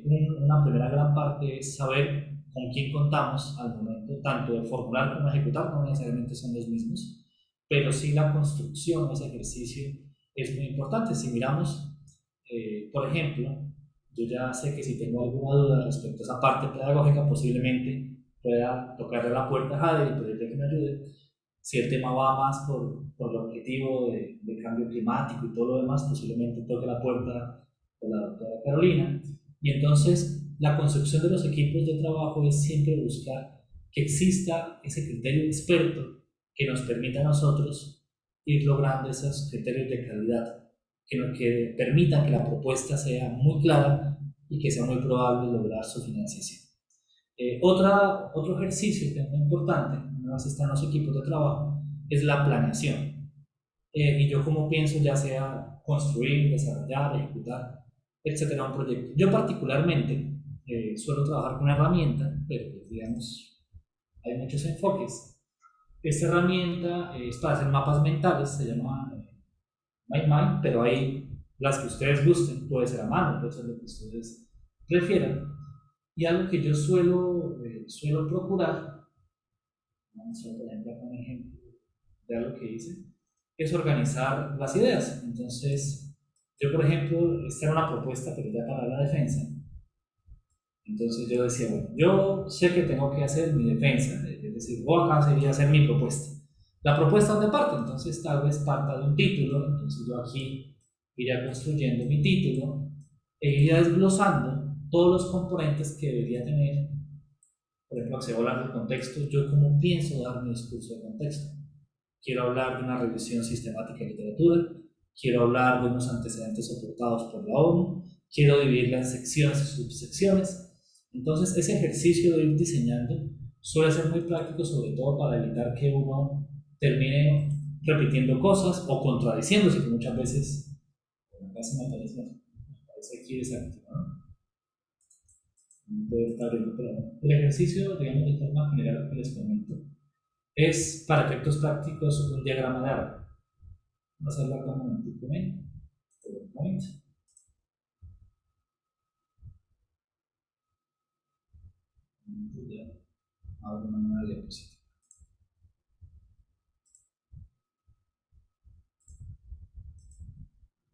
una primera gran parte es saber con quién contamos al momento, tanto de formular como ejecutar, no necesariamente son los mismos, pero sí la construcción de ese ejercicio es muy importante. Si miramos, por ejemplo, yo ya sé que si tengo alguna duda respecto a esa parte pedagógica, posiblemente pueda tocarle la puerta a Javier y pedirle que me ayude. Si el tema va más por el objetivo de cambio climático y todo lo demás, posiblemente toque la puerta de la doctora Carolina. Y entonces la construcción de los equipos de trabajo es siempre buscar que exista ese criterio experto que nos permita a nosotros ir logrando esos criterios de calidad, que permitan que la propuesta sea muy clara y que sea muy probable lograr su financiación. Otro ejercicio que es muy importante, una vez están los equipos de trabajo, es la planeación. Y yo como pienso, ya sea construir, desarrollar, ejecutar, etcétera, un proyecto. Yo particularmente suelo trabajar con una herramienta, pero pues, digamos, hay muchos enfoques. Esta herramienta es para hacer mapas mentales, se llama MindMind, pero hay las que ustedes gusten, puede ser a mano, puede ser lo que ustedes prefieran. Y algo que yo suelo procurar, vamos a poner un ejemplo de algo que hice, es organizar las ideas. Entonces, yo por ejemplo, esta era una propuesta, pero ya para la defensa. Entonces yo decía, bueno, yo sé que tengo que hacer mi defensa, es decir, acá sería hacer mi propuesta. La propuesta dónde parte, entonces tal vez parta de un título, entonces yo aquí iría construyendo mi título e iría desglosando todos los componentes que debería tener. Por ejemplo, si voy a hablar del contexto, yo cómo pienso dar mi discurso de contexto. Quiero hablar de una revisión sistemática de literatura, quiero hablar de unos antecedentes soportados por la ONU, quiero dividirla en secciones y subsecciones. Entonces, ese ejercicio de ir diseñando suele ser muy práctico, sobre todo para evitar que uno termine repitiendo cosas o contradiciéndose, que muchas veces, acá se me parece aquí desactivado. No puedo estar viendo, pero el ejercicio, digamos, de forma general que les comento, es para efectos prácticos un diagrama de árbol. Vamos a hacerlo con un momentico, PowerPoint. Abro una nueva diapositiva.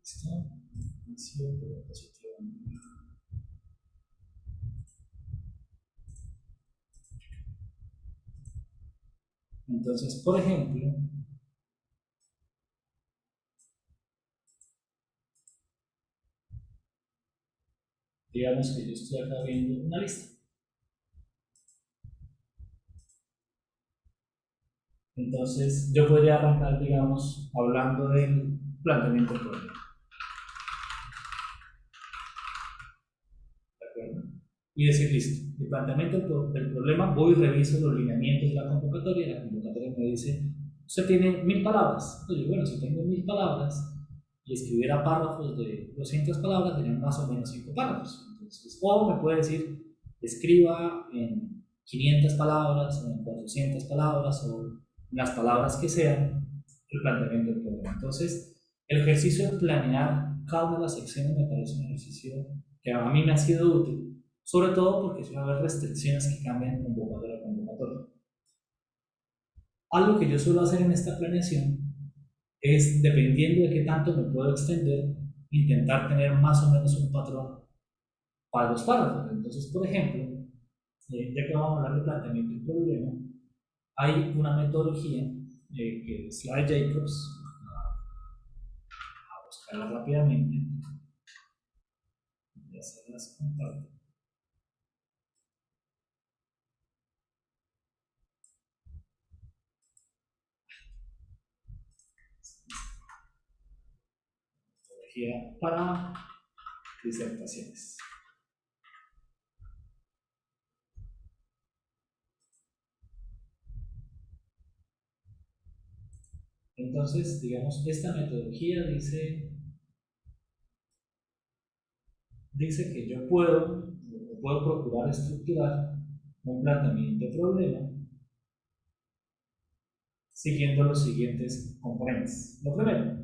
¿Listo? Inicio de diapositiva. Entonces, por ejemplo, digamos que yo estoy acá viendo una lista. Entonces, yo podría arrancar, digamos, hablando del planteamiento del problema. ¿De acuerdo? Y decir, listo, el planteamiento del problema, voy y reviso los lineamientos de la convocatoria. La convocatoria me dice, usted tiene 1000 palabras. Entonces, bueno, si tengo 1000 palabras y escribiera párrafos de 200 palabras, serían más o menos 5 párrafos. Entonces, o me puede decir, escriba en 500 palabras o en 400 palabras o las palabras que sean el planteamiento del problema. Entonces, el ejercicio de planear cada una de las secciones me parece un ejercicio que a mí me ha sido útil, sobre todo porque suele haber restricciones que cambian convocatoria a convocatoria. Algo que yo suelo hacer en esta planeación es, dependiendo de qué tanto me puedo extender, intentar tener más o menos un patrón para los párrafos. Entonces, por ejemplo, ya que vamos a hablar de planteamiento del problema, hay una metodología que es la de Jacobs. A buscarla rápidamente. Ya se las comparto. Metodología para disertaciones. Entonces, digamos, esta metodología dice que yo puedo procurar estructurar un planteamiento de problema siguiendo los siguientes componentes. Lo primero,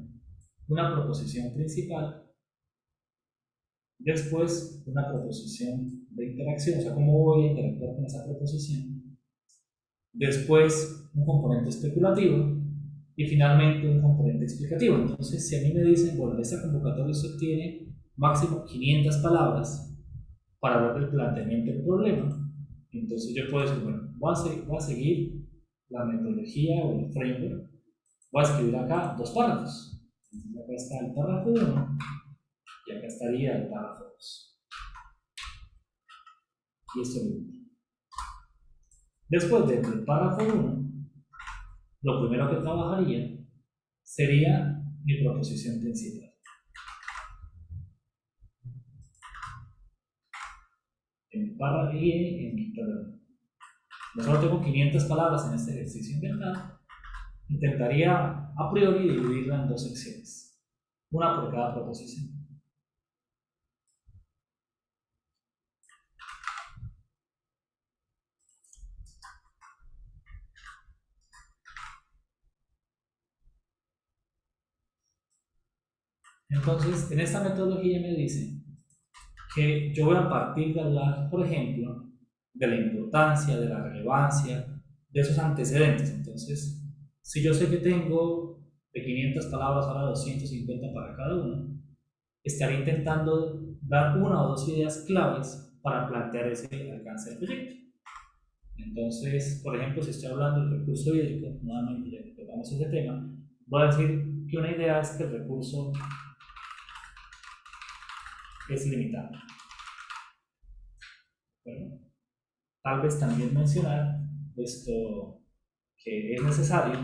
una proposición principal, después una proposición de interacción, o sea, cómo voy a interactuar con esa proposición, después un componente especulativo, y finalmente un componente explicativo. Entonces, si a mí me dicen, bueno, esta convocatoria usted tiene máximo 500 palabras para hablar del planteamiento del problema, entonces yo puedo decir, bueno, voy a seguir la metodología o el framework, voy a escribir acá 2 párrafos. Entonces, acá está el párrafo 1 y acá estaría el párrafo 2. Y esto es lo mismo. Después del párrafo 1, lo primero que trabajaría sería mi proposición principal. Yo solo tengo 500 palabras en este ejercicio inventado. Intentaría a priori dividirla en 2 secciones, una por cada proposición. Entonces, en esta metodología me dice que yo voy a partir de hablar, por ejemplo, de la importancia, de la relevancia, de esos antecedentes. Entonces, si yo sé que tengo de 500 palabras ahora 250 para cada uno, estaré intentando dar 1 o 2 ideas claves para plantear ese alcance del proyecto. Entonces, por ejemplo, si estoy hablando del recurso hídrico, nuevamente ya que tocamos ese tema, voy a decir que una idea es que el recurso es limitado. Bueno, tal vez también mencionar esto, que es necesario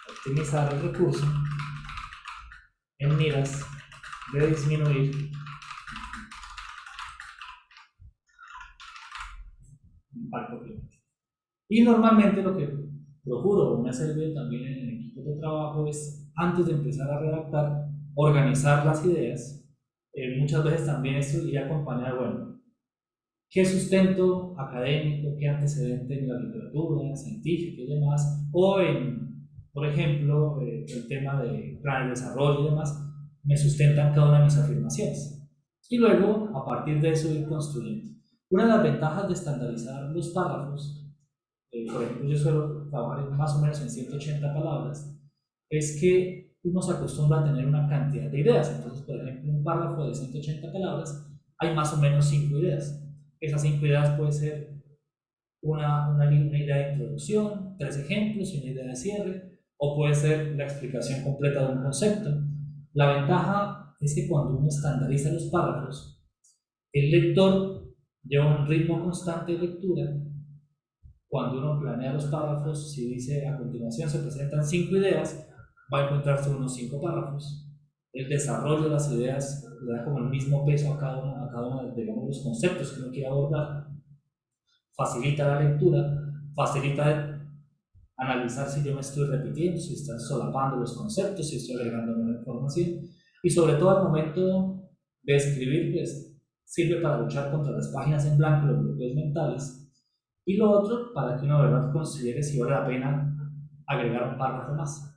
optimizar el recurso en miras de disminuir el impacto climático. Y normalmente lo que procuro, me ha servido también en el equipo de trabajo, es antes de empezar a redactar, organizar las ideas. Muchas veces también esto iría acompañado, bueno, qué sustento académico, qué antecedente en la literatura, científica y demás, o en, por ejemplo, el tema de plan de desarrollo y demás, me sustentan cada una de mis afirmaciones. Y luego, a partir de eso, ir construyendo. Una de las ventajas de estandarizar los párrafos, por ejemplo, yo suelo trabajar más o menos en 180 palabras, es que uno se acostumbra a tener una cantidad de ideas. Entonces, por ejemplo, un párrafo de 180 palabras, hay más o menos 5 ideas. Esas 5 ideas puede ser una idea de introducción, 3 ejemplos y una idea de cierre, o puede ser la explicación completa de un concepto. La ventaja es que cuando uno estandariza los párrafos, el lector lleva un ritmo constante de lectura cuando uno planea los párrafos, si dice a continuación se presentan 5 ideas, va a encontrarse unos 5 párrafos. El desarrollo de las ideas le da como el mismo peso a cada uno de los conceptos que uno quiere abordar. Facilita la lectura, facilita analizar si yo me estoy repitiendo, si están solapando los conceptos, si estoy agregando nueva información. Y sobre todo al momento de escribir, pues sirve para luchar contra las páginas en blanco, los bloqueos mentales. Y lo otro, para que uno de verdad considere si vale la pena agregar un párrafo más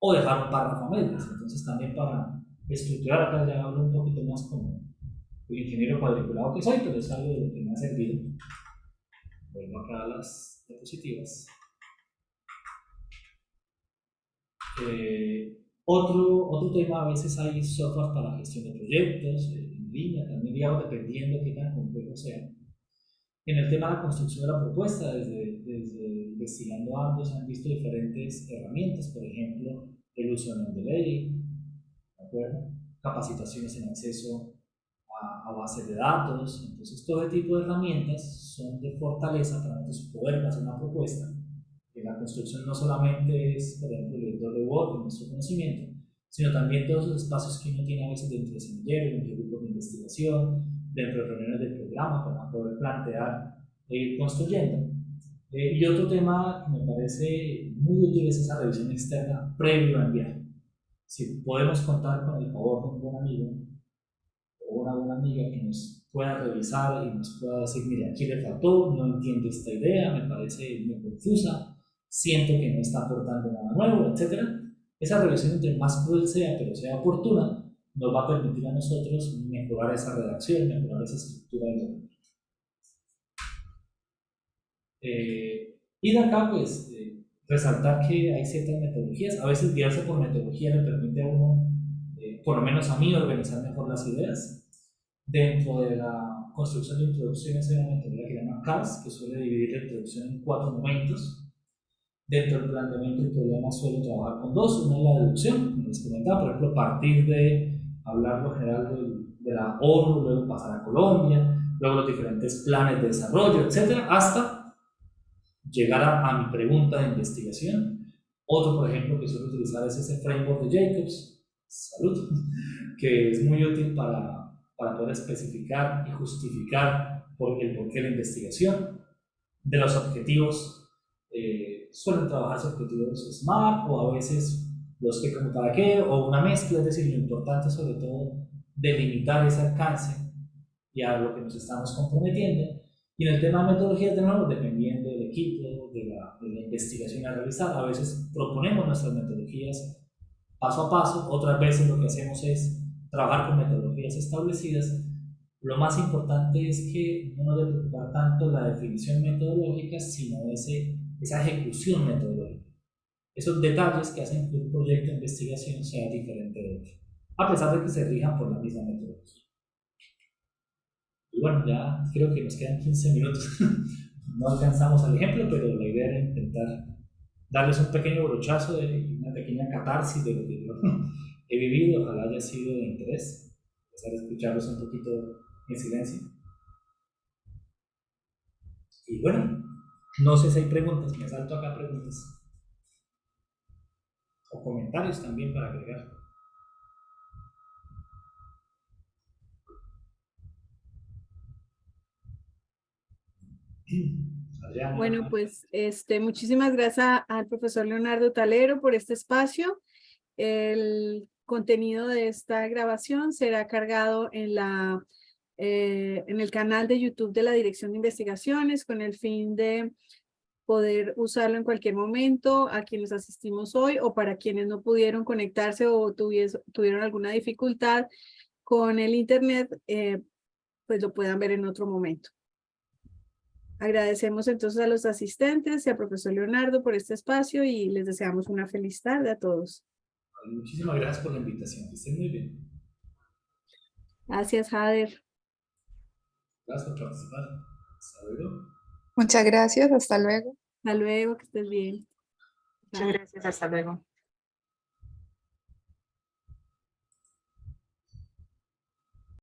o dejar un párrafo a medias. Entonces también para estructurar, acá ya hablo un poquito más como el ingeniero cuadriculado que soy, pero es algo de lo que me ha servido. Vuelvo acá a las diapositivas. Otro tema, a veces hay software para gestión de proyectos en línea, también digamos dependiendo de qué tan complejo sea. En el tema de la construcción de la propuesta, desde investigando ambos, han visto diferentes herramientas, por ejemplo, el uso de Mendeley, ¿de acuerdo? Capacitaciones en acceso a bases de datos. Entonces, todo este tipo de herramientas son de fortaleza para nosotros poder hacer una propuesta. Que la construcción no solamente es, por ejemplo, el editor de Word, de nuestro conocimiento, sino también todos los espacios que uno tiene a veces dentro de semillero, dentro de grupos de investigación, dentro de reuniones del programa para poder plantear e ir construyendo. Y otro tema que me parece muy útil es esa revisión externa previo a enviar. Si podemos contar con el favor de un buen amigo o una buena amiga que nos pueda revisar y nos pueda decir, mire, aquí le faltó, no entiendo esta idea, me parece muy confusa, siento que no está aportando nada nuevo, etc. Esa revisión, entre más cruel sea, pero sea oportuna, nos va a permitir a nosotros mejorar esa redacción, mejorar esa estructura del documento. Y de acá, pues, resaltar que hay ciertas metodologías. A veces guiarse por metodología le permite a uno, por lo menos a mí, organizar mejor las ideas. Dentro de la construcción de introducciones hay una metodología que se llama CARS, que suele dividir la introducción en 4 momentos. Dentro del planteamiento del problema suelo trabajar con 2. Una es la deducción, como les comentaba, por ejemplo, partir de hablar lo general de la ONU, luego pasar a Colombia, luego los diferentes planes de desarrollo, etcétera, hasta llegar a mi pregunta de investigación. Otro, por ejemplo, que suelo utilizar es ese framework de Jacobs, salud, que es muy útil para poder especificar y justificar el porqué de la investigación. De los objetivos, suelen trabajarse objetivos SMART o a veces los que como para qué o una mezcla, es decir, lo importante sobre todo delimitar ese alcance y a lo que nos estamos comprometiendo. Y en el tema de metodologías, de nuevo, dependiendo del equipo, de la investigación a realizar, a veces proponemos nuestras metodologías paso a paso, otras veces lo que hacemos es trabajar con metodologías establecidas. Lo más importante es que no nos debe preocupar tanto la definición metodológica, sino esa ejecución metodológica. Esos detalles que hacen que un proyecto de investigación sea diferente de otro, a pesar de que se rijan por la misma metodología. Y bueno, ya creo que nos quedan 15 minutos. No alcanzamos al ejemplo, pero la idea era intentar darles un pequeño brochazo de una pequeña catarsis de lo que yo he vivido. Ojalá haya sido de interés. Empezar a escucharlos un poquito en silencio. Y bueno, no sé si hay preguntas, me salto acá preguntas. O comentarios también para agregar. Bueno, pues muchísimas gracias al profesor Leonardo Talero por este espacio. El contenido de esta grabación será cargado en el canal de YouTube de la Dirección de Investigaciones con el fin de poder usarlo en cualquier momento a quienes asistimos hoy o para quienes no pudieron conectarse o tuvieron alguna dificultad con el internet, pues lo puedan ver en otro momento. Agradecemos entonces a los asistentes y al profesor Leonardo por este espacio y les deseamos una feliz tarde a todos. Muchísimas gracias por la invitación, que estén muy bien. Gracias, Jader. Gracias por participar. Hasta luego. Muchas gracias, hasta luego. Hasta luego, que estés bien. Muchas gracias, hasta luego.